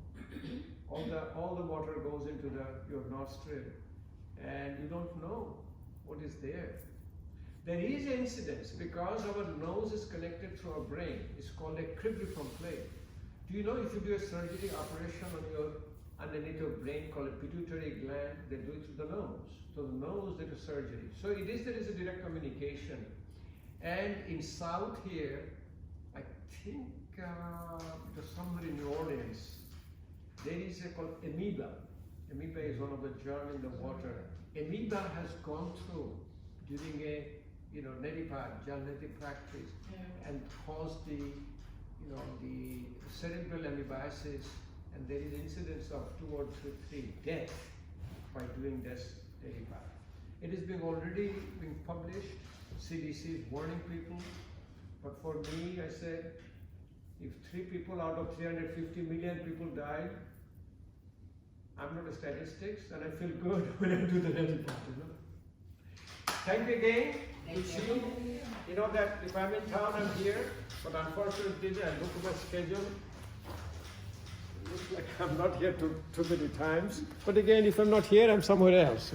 A: all the water goes into your nostril, and you don't know what is there. There is incidence because our nose is connected to our brain. It's called a cribriform plate. Do you know if you do a surgery operation underneath your brain called a pituitary gland, they do it through the nose. So the nose, they do surgery. So there is a direct communication. And in South here, I think there's somewhere in New Orleans, there is a called amoeba. Amoeba is one of the germs in the water. Amoeba has gone through during a neti pot, Jalneti practice, and caused the cerebral amoebiasis, and there is incidence of 2 or 3 deaths by doing this neti pot. It is already being published. CDC is warning people, but for me, I said, if 3 people out of 350 million people died, I'm not a statistics, and I feel good when I do the neti pot. Thank you again.
D: Thank
A: We'll see you. You know that if I'm in town, I'm here, but unfortunately, I look at my schedule. It looks like I'm not here too many times. But again, if I'm not here, I'm somewhere else,